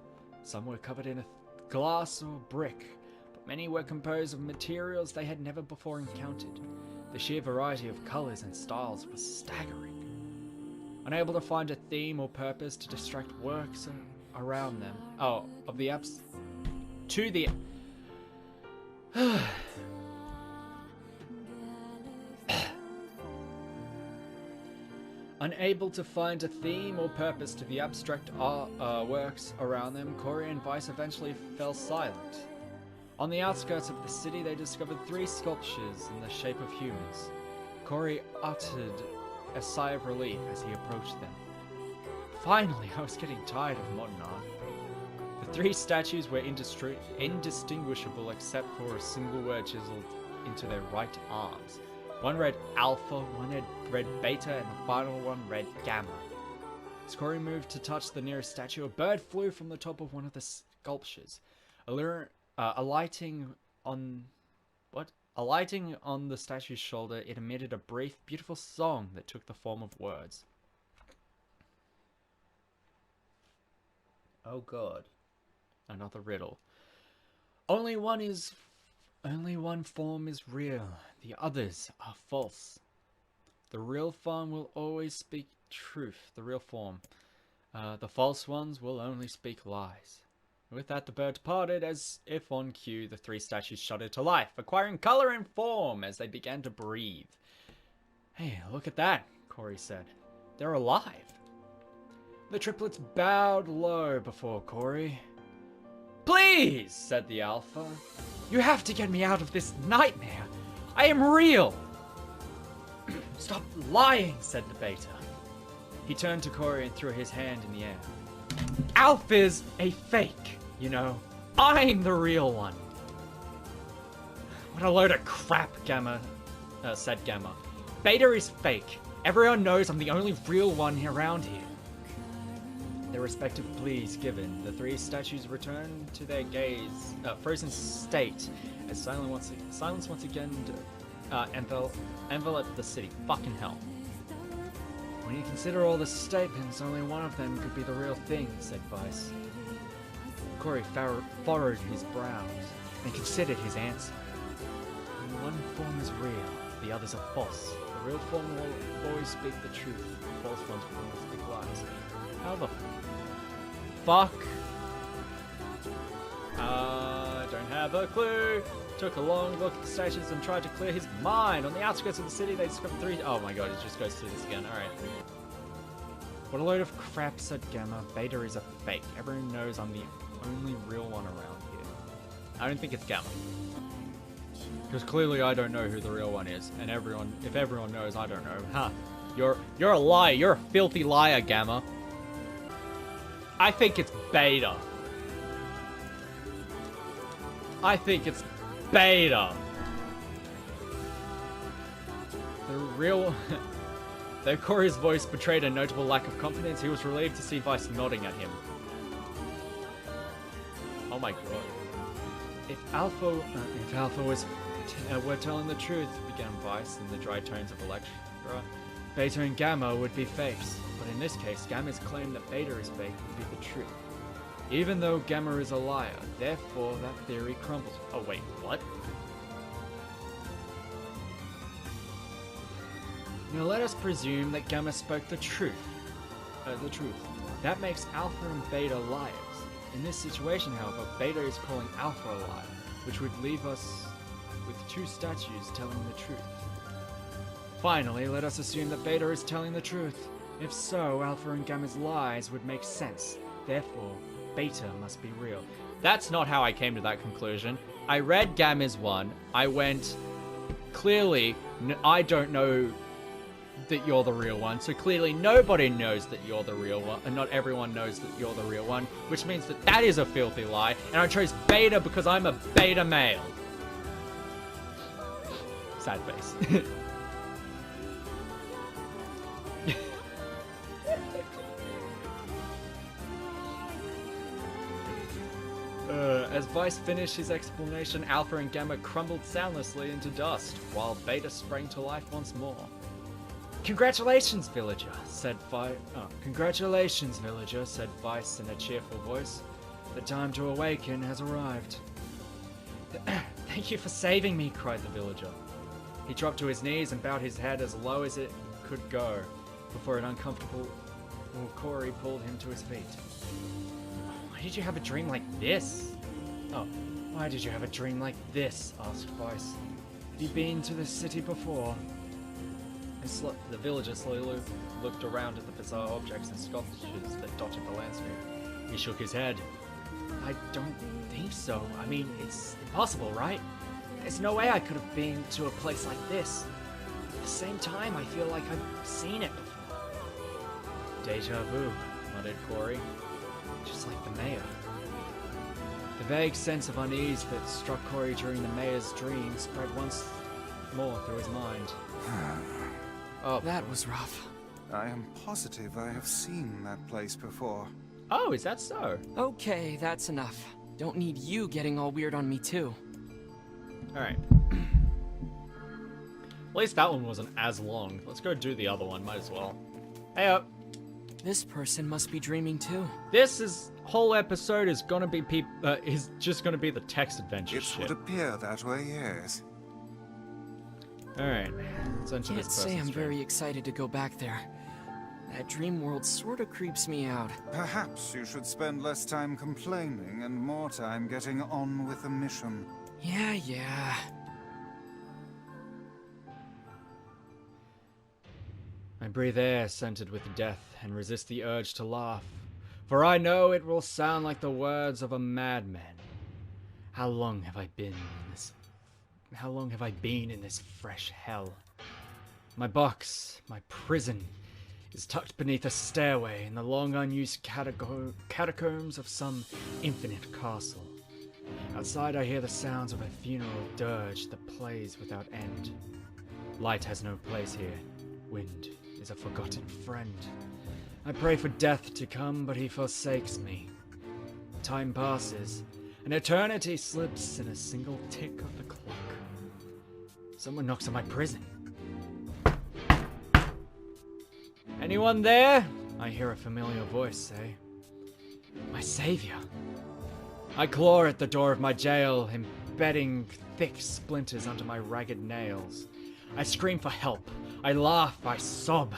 Some were covered in glass or brick, but many were composed of materials they had never before encountered. The sheer variety of colors and styles was staggering. Unable to find a theme or purpose to distract works around them, Unable to find a theme or purpose to the abstract works around them, Corey and Vice eventually fell silent. On the outskirts of the city, they discovered 3 sculptures in the shape of humans. Corey uttered a sigh of relief as he approached them. Finally, I was getting tired of modern art. The 3 statues were indistinguishable except for a single word chiseled into their right arms. One read Alpha, one read Beta, and the final one read Gamma. As Corey moved to touch the nearest statue, a bird flew from the top of one of the sculptures. Alighting on the statue's shoulder, it emitted a brief, beautiful song that took the form of words. Oh god. Another riddle. Only one form is real. The others are false. The real form will always speak truth. The real form. The false ones will only speak lies. With that, the bird departed. As if on cue, the 3 statues shuddered to life, acquiring color and form as they began to breathe. Hey, look at that, Corey said. They're alive. The triplets bowed low before Corey. Please, said the Alpha. You have to get me out of this nightmare. I am real. Stop lying, said the Beta. He turned to Corey and threw his hand in the air. Alpha's a fake, you know. I'm the real one. What a load of crap, Gamma, said Gamma. Beta is fake. Everyone knows I'm the only real one around here. Their respective pleas given, the 3 statues returned to their frozen state as silence once again enveloped the city. Fucking hell. When you consider all the statements, only one of them could be the real thing, said Vice. Corey furrowed his brows and considered his answer. Only one form is real, the others are false. The real form will always speak the truth, the false ones will always speak lies. How the fuck? Don't have a clue. Took a long look at the stations and tried to clear his mind. On the outskirts of the city, they discovered 3... Oh my god, it just goes through this again. Alright. What a load of crap, said Gamma. Beta is a fake. Everyone knows I'm the only real one around here. I don't think it's Gamma. Because clearly I don't know who the real one is. And if everyone knows, I don't know. Huh. You're a liar. You're a filthy liar, Gamma. I think it's Beta. I think it's Beta. The real... Though Corey's voice betrayed a notable lack of confidence, he was relieved to see Vice nodding at him. Oh my god. If Alpha were telling the truth, began Vice in the dry tones of Electra, Beta and Gamma would be fakes. But in this case, Gamma's claim that Beta is fake would be the truth. Even though Gamma is a liar, therefore that theory crumbles. Oh wait, what? Now let us presume that Gamma spoke the truth. That makes Alpha and Beta liars. In this situation, however, Beta is calling Alpha a liar, which would leave us with 2 statues telling the truth. Finally, let us assume that Beta is telling the truth. If so, Alpha and Gamma's lies would make sense. Therefore, Beta must be real. That's not how I came to that conclusion. I read Gamma's one. I went, clearly, I don't know that you're the real one, so clearly nobody knows that you're the real one, and not everyone knows that you're the real one, which means that that is a filthy lie, and I chose beta because I'm a beta male. Sad face. As Vice finished his explanation, Alpha and Gamma crumbled soundlessly into dust, while Beta sprang to life once more. Congratulations, villager, said Congratulations, villager, said Vice in a cheerful voice. The time to awaken has arrived. Thank you for saving me, cried the villager. He dropped to his knees and bowed his head as low as it could go, before an uncomfortable Corey pulled him to his feet. Why did you have a dream like this? Oh, why did you have a dream like this? Asked Vice. Have you been to this city before? The villager slowly looked around at the bizarre objects and sculptures that dotted the landscape. He shook his head. I don't think so. I mean, it's impossible, right? There's no way I could have been to a place like this. At the same time, I feel like I've seen it before. Deja vu, muttered Corey. Just like the mayor. The vague sense of unease that struck Corey during the mayor's dream spread once more through his mind. Oh, that was rough. I am positive I have seen that place before. Oh, is that so? Okay, that's enough. Don't need you getting all weird on me too. Alright. At least that one wasn't as long. Let's go do the other one, might as well. Hey up. This person must be dreaming too. This whole episode is gonna be is just gonna be the text adventure It shit. would appear that way, yes. Alright, let's enter this Can't say person's I'm dream. very excited to go back there. That dream world sorta creeps me out. Perhaps you should spend less time complaining and more time getting on with the mission. Yeah. I breathe air scented with death and resist the urge to laugh, for I know it will sound like the words of a madman. How long have I been in this fresh hell? My box, my prison, is tucked beneath a stairway in the long unused catacombs of some infinite castle. Outside I hear the sounds of a funeral dirge that plays without end. Light has no place here. Wind is a forgotten friend. I pray for death to come, but he forsakes me. Time passes, and eternity slips in a single tick of the clock. Someone knocks on my prison. Anyone there? I hear a familiar voice say. My savior. I claw at the door of my jail, embedding thick splinters under my ragged nails. I scream for help. I laugh. I sob.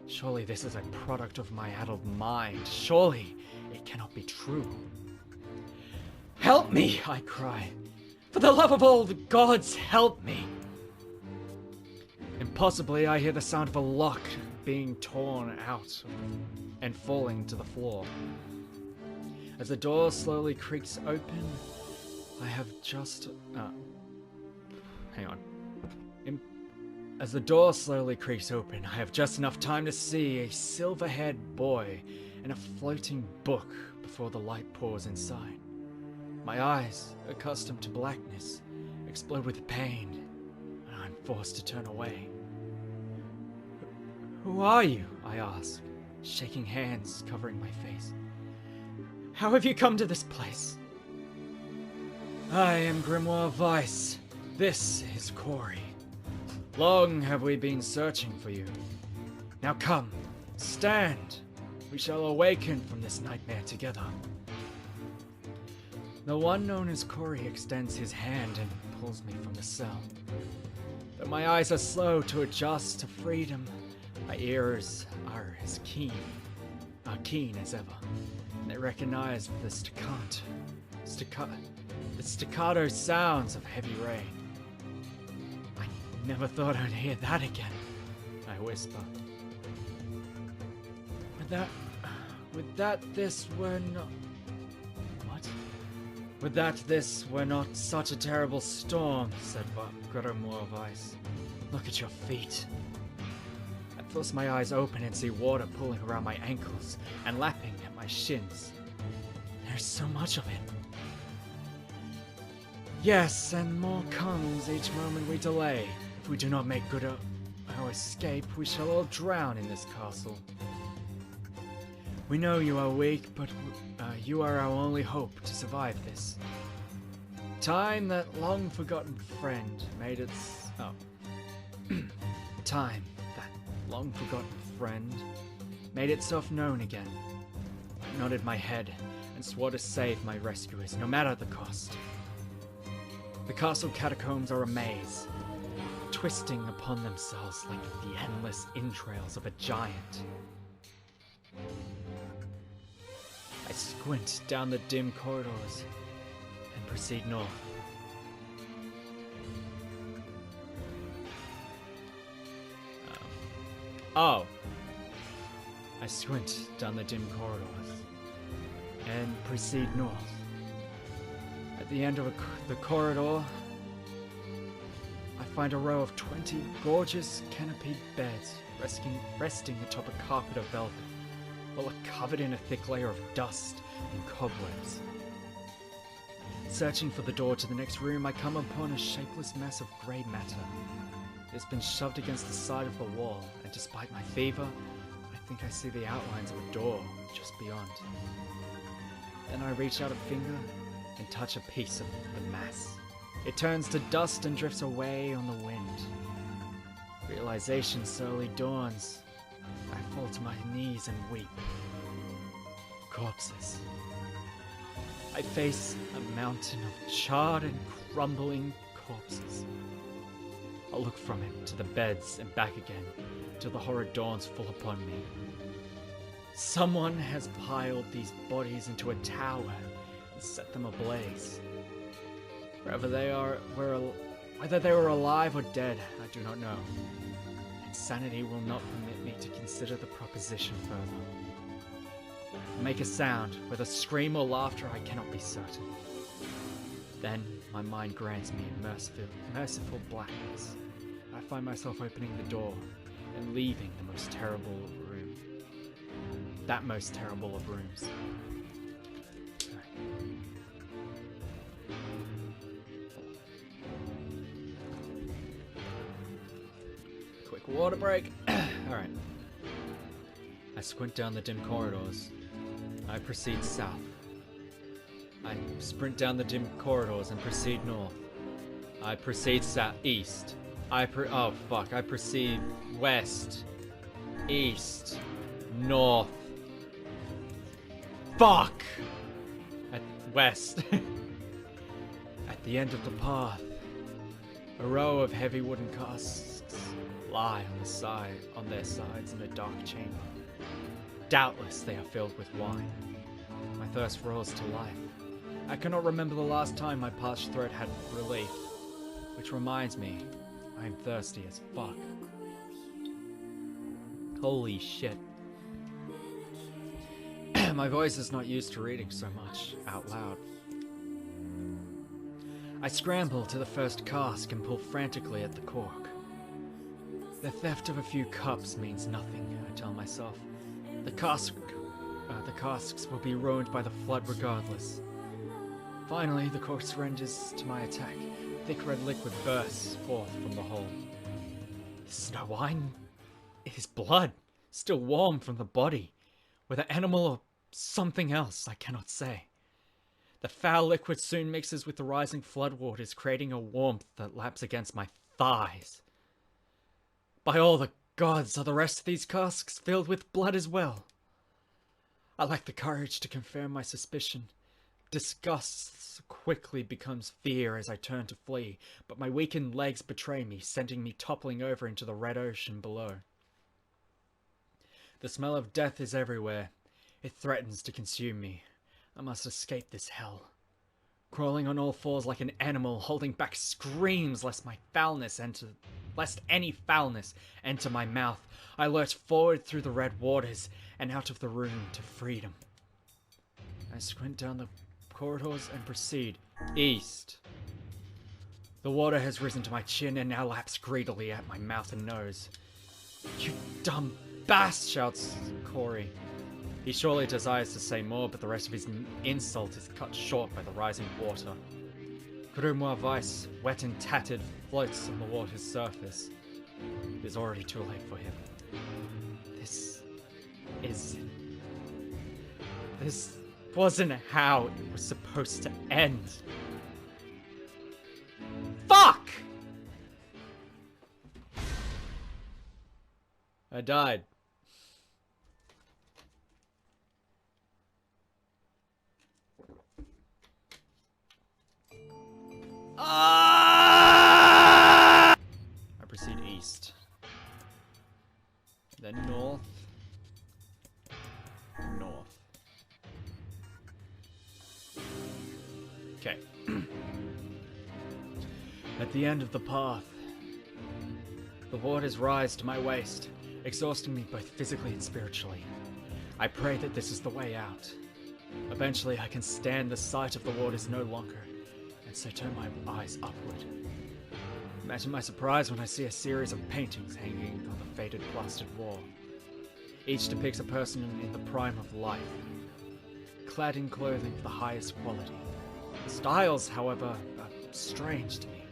Surely this is a product of my addled mind. Surely it cannot be true. Help me, I cry. For the love of all the gods, help me. Impossibly, I hear the sound of a lock being torn out and falling to the floor. As the door slowly creaks open, I have just... hang on. As the door slowly creaks open, I have just enough time to see a silver-haired boy and a floating book before the light pours inside. My eyes, accustomed to blackness, explode with pain, and I'm forced to turn away. Who are you? I ask, shaking hands covering my face. How have you come to this place? I am Grimoire Vice. This is Corey. Long have we been searching for you. Now come, stand. We shall awaken from this nightmare together. The one known as Corey extends his hand and pulls me from the cell. Though my eyes are slow to adjust to freedom, my ears are as keen as ever, and they recognize the staccato sounds of heavy rain. I never thought I'd hear that again, I whisper. With that, this were not... What? Would that this were not such a terrible storm, said Grimoire of Ice. Look at your feet. I force my eyes open and see water pulling around my ankles and lapping at my shins. There's so much of it. Yes, and more comes each moment we delay. If we do not make good our escape, we shall all drown in this castle. We know you are weak, but you are our only hope to survive this. Time that long-forgotten friend made its... Time that long-forgotten friend made itself known again. I nodded my head and swore to save my rescuers, no matter the cost. The castle catacombs are a maze, twisting upon themselves like the endless entrails of a giant. I squint down the dim corridors and proceed north. I squint down the dim corridors and proceed north. At the end of the corridor, I find a row of 20 gorgeous canopied beds resting atop a carpet of velvet, all are covered in a thick layer of dust and cobwebs. Searching for the door to the next room, I come upon a shapeless mass of grey matter. It's been shoved against the side of the wall, and despite my fever, I think I see the outlines of a door just beyond. Then I reach out a finger and touch a piece of the mass. It turns to dust and drifts away on the wind. Realization slowly dawns. I fall to my knees and weep. Corpses. I face a mountain of charred and crumbling corpses. I look from it to the beds and back again, till the horror dawns full upon me. Someone has piled these bodies into a tower and set them ablaze. Whether they were alive or dead, I do not know. Insanity will not permit me to consider the proposition further. I make a sound, whether scream or laughter, I cannot be certain. Then my mind grants me a merciful blackness. I find myself opening the door and leaving the most terrible room. That most terrible of rooms. Quick water break. Alright. I squint down the dim corridors. I proceed south. I sprint down the dim corridors and proceed north. I proceed east. I proceed west, east, north. Fuck! At west. At the end of the path, a row of heavy wooden casks lie on their sides in a dark chamber. Doubtless they are filled with wine. My thirst roars to life. I cannot remember the last time my parched throat had relief, which reminds me, I am thirsty as fuck. Holy shit. My voice is not used to reading so much out loud. I scramble to the first cask and pull frantically at the cork. The theft of a few cups means nothing, I tell myself. The casks will be ruined by the flood regardless. Finally, the cork surrenders to my attack. Thick red liquid bursts forth from the hole. This is no wine. It is blood, still warm from the body. Whether animal or something else, I cannot say. The foul liquid soon mixes with the rising floodwaters, creating a warmth that laps against my thighs. By all the gods, are the rest of these casks filled with blood as well? I lack the courage to confirm my suspicion. Disgust quickly becomes fear as I turn to flee, but my weakened legs betray me, sending me toppling over into the red ocean below. The smell of death is everywhere. It threatens to consume me. I must escape this hell. Crawling on all fours like an animal, holding back screams lest any foulness enter my mouth, I lurch forward through the red waters and out of the room to freedom. I squint down the corridors and proceed east. The water has risen to my chin and now laps greedily at my mouth and nose. You dumb bast, shouts Corey. He surely desires to say more, but the rest of his insult is cut short by the rising water. Kurumwa Vice, wet and tattered, floats on the water's surface. It is already too late for him. This wasn't how it was supposed to end. Fuck! I died. I proceed east. Then north. North. Okay. At the end of the path, the waters rise to my waist, exhausting me both physically and spiritually. I pray that this is the way out. Eventually, I can stand the sight of the waters no longer, and so turn my eyes upward. Imagine my surprise when I see a series of paintings hanging on the faded plastered wall. Each depicts a person in the prime of life, clad in clothing of the highest quality. The styles, however, are strange to me,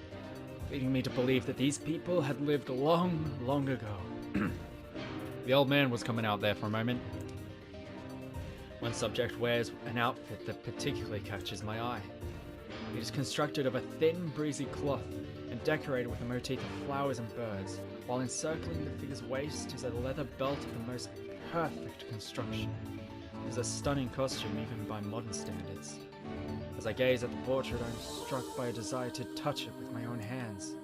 leading me to believe that these people had lived long, long ago. The old man was coming out there for a moment. One subject wears an outfit that particularly catches my eye. It is constructed of a thin, breezy cloth and decorated with a motif of flowers and birds, while encircling the figure's waist is a leather belt of the most perfect construction. It is a stunning costume even by modern standards. As I gaze at the portrait, I'm struck by a desire to touch it with my own hands.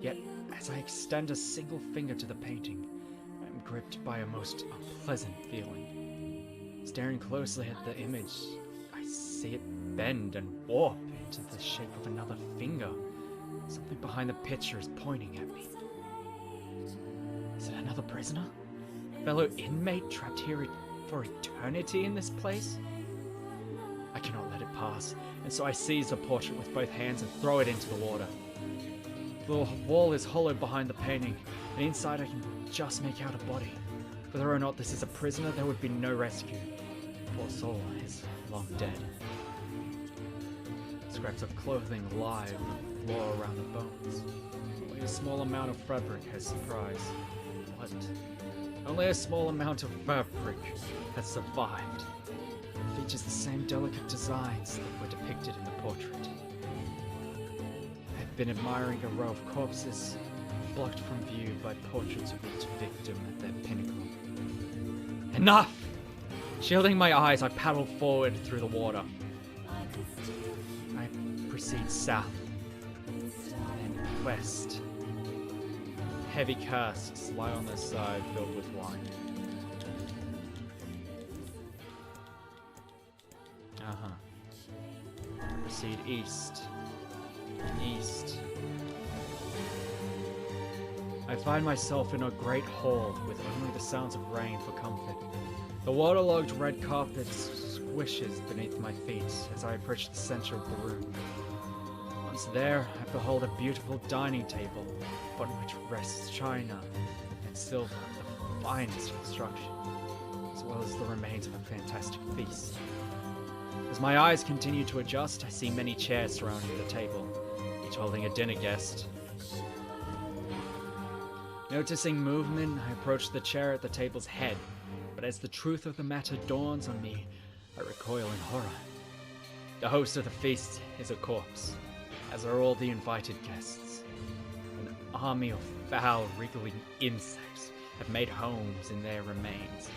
Yet, as I extend a single finger to the painting, I am gripped by a most unpleasant feeling. Staring closely at the image, I see it bend and warp into the shape of another finger. Something behind the picture is pointing at me. Is it another prisoner? A fellow inmate trapped here for eternity in this place? I cannot let it pass, and so I seize the portrait with both hands and throw it into the water. The wall is hollowed behind the painting, and inside I can just make out a body. Whether or not this is a prisoner, there would be no rescue. Poor soul is long dead. Scraps of clothing lie on the floor around the bones. Only a small amount of fabric has surprised. What? Only a small amount of fabric has survived. It features the same delicate designs that were depicted in the portrait. I've been admiring a row of corpses, blocked from view by portraits of each victim at their pinnacle. Enough! Shielding my eyes, I paddle forward through the water. I proceed south, then west. Heavy casks lie on their side filled with wine. I proceed east. East. I find myself in a great hall with only the sounds of rain for comfort. The waterlogged red carpet squishes beneath my feet as I approach the center of the room. Once there, I behold a beautiful dining table, upon which rests china and silver of the finest construction, as well as the remains of a fantastic feast. As my eyes continue to adjust, I see many chairs surrounding the table, each holding a dinner guest. Noticing movement, I approach the chair at the table's head, but as the truth of the matter dawns on me, I recoil in horror. The host of the feast is a corpse, as are all the invited guests. An army of foul, wriggling insects have made homes in their remains,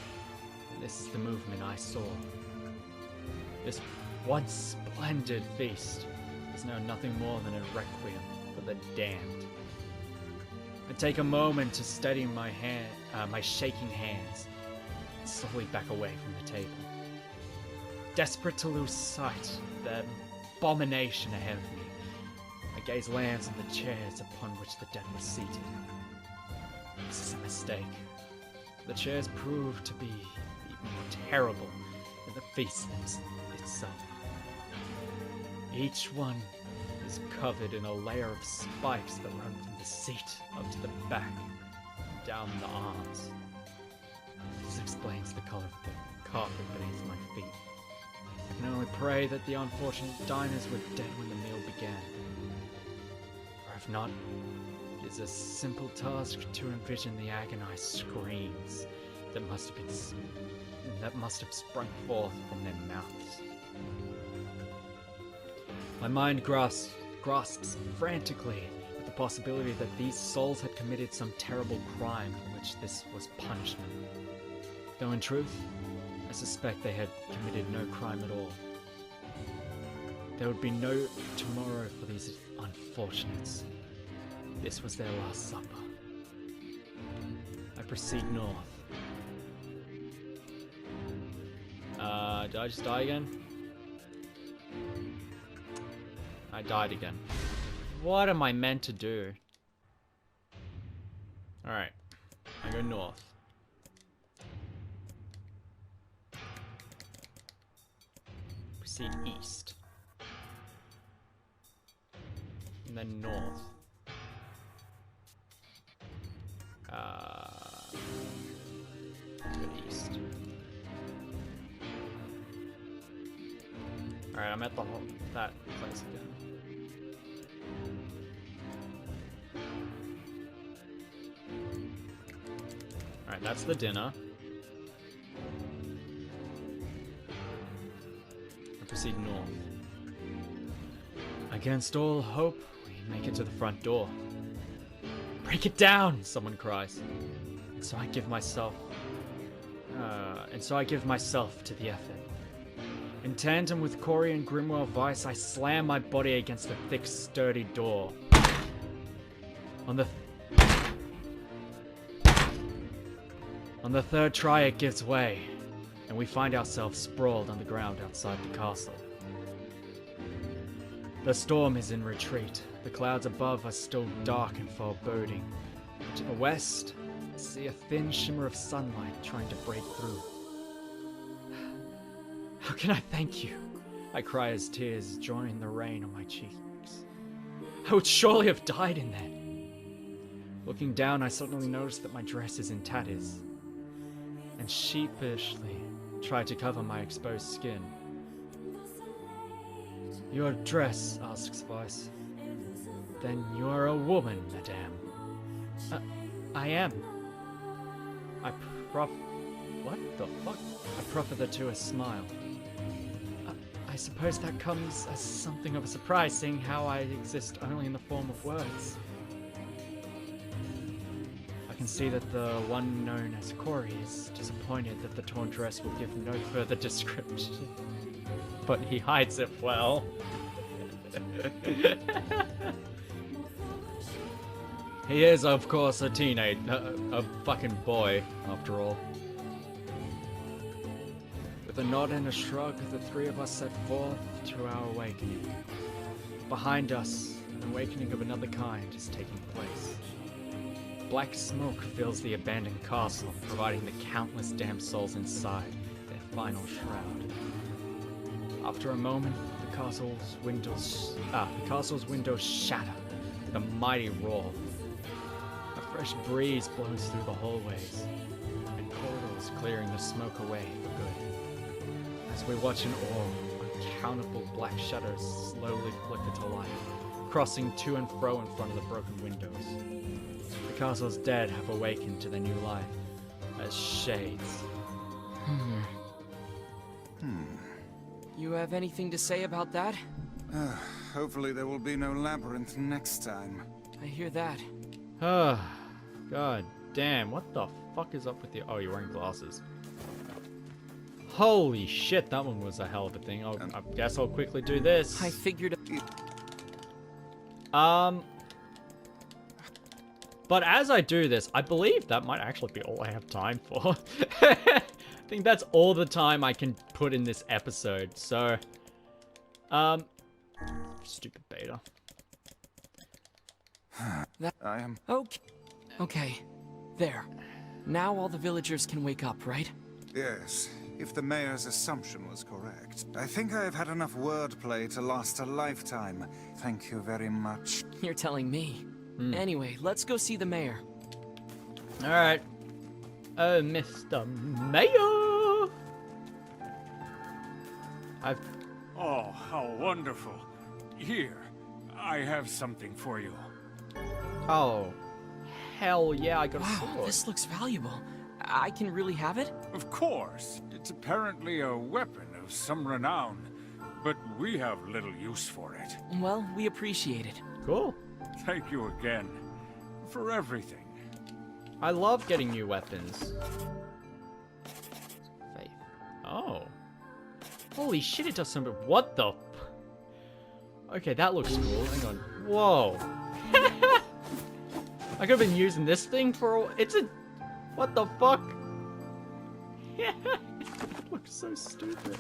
and this is the movement I saw. This once splendid feast is now nothing more than a requiem for the damned. I take a moment to steady my shaking hands, and slowly back away from the table. Desperate to lose sight of the abomination ahead of me, my gaze lands on the chairs upon which the dead were seated. This is a mistake. The chairs prove to be even more terrible than the feast itself. Each one is covered in a layer of spikes that run from the seat up to the back, down the arms. This explains the color of the carpet beneath my feet. I can only pray that the unfortunate diners were dead when the meal began. Or if not, it is a simple task to envision the agonized screams that must have sprung forth from their mouths. My mind grasps frantically with the possibility that these souls had committed some terrible crime for which this was punishment. Though in truth, I suspect they had committed no crime at all. There would be no tomorrow for these unfortunates. This was their last supper. I proceed north. Did I just die again? I died again. What am I meant to do? Alright. I go north. Proceed east. And then north. Go east. Alright, I'm at that place again. Alright, that's the dinner. I proceed north. Against all hope, we make it to the front door. Break it down! Someone cries. And so I give myself to the effort. In tandem with Corey and Grimoire Vice, I slam my body against a thick, sturdy door. On the third try, it gives way, and we find ourselves sprawled on the ground outside the castle. The storm is in retreat. The clouds above are still dark and foreboding. To the west, I see a thin shimmer of sunlight trying to break through. How can I thank you? I cry as tears join the rain on my cheeks. I would surely have died in there. Looking down, I suddenly notice that my dress is in tatters, and sheepishly try to cover my exposed skin. Your dress, asks Vice. Then you are a woman, madame. I am. What the fuck? I proffer the two a smile. I suppose that comes as something of a surprise, seeing how I exist only in the form of words. I can see that the one known as Corey is disappointed that the torn dress will give no further description. But he hides it well. He is, of course, a a fucking boy, after all. With a nod and a shrug, the three of us set forth to our awakening. Behind us, an awakening of another kind is taking place. Black smoke fills the abandoned castle, providing the countless damned souls inside their final shroud. After a moment, the castle's windows shatter with a mighty roar. A fresh breeze blows through the hallways, and corridors clearing the smoke away for good. As we watch in awe, uncountable black shadows slowly flicker to life, crossing to and fro in front of the broken windows. The castle's dead have awakened to their new life as shades. You have anything to say about that? Hopefully there will be no labyrinth next time. I hear that. God damn, what the fuck is up with you? Oh, you're wearing glasses. Holy shit, that one was a hell of a thing. I guess I'll quickly do this. I figured... But as I do this, I believe that might actually be all I have time for. I think that's all the time I can put in this episode, so... Stupid beta. I am... Okay. There. Now all the villagers can wake up, right? Yes. if the mayor's assumption was correct. I think I have had enough wordplay to last a lifetime. Thank you very much. You're telling me. Anyway, let's go see the mayor. Alright. Oh, Mr. Mayor! Oh, how wonderful. Here, I have something for you. Oh. Hell yeah, I got a Wow, sword. this looks valuable. I can really have it? Of course, it's apparently a weapon of some renown, but we have little use for it. Well, we appreciate it. Cool. Thank you again for everything. I love getting new weapons. Faith. Oh. Holy shit, it does something. What the? Okay, that looks cool. Hang on. Whoa. I could have been using this thing for all. It's a. What the fuck? Yeah. It looks so stupid.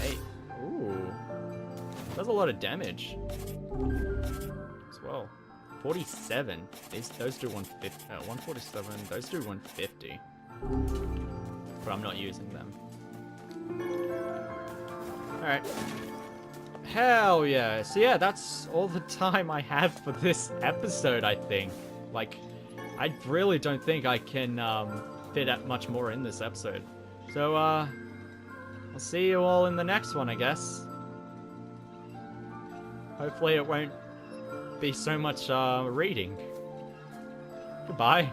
Hey. Ooh. Does a lot of damage. As well. 47. Those do 150. 147. Those do 150. But I'm not using them. Alright. Hell yeah. So yeah, that's all the time I have for this episode, I think. Like, I really don't think I can fit that much more in this episode. So, I'll see you all in the next one, I guess. Hopefully it won't be so much reading. Goodbye.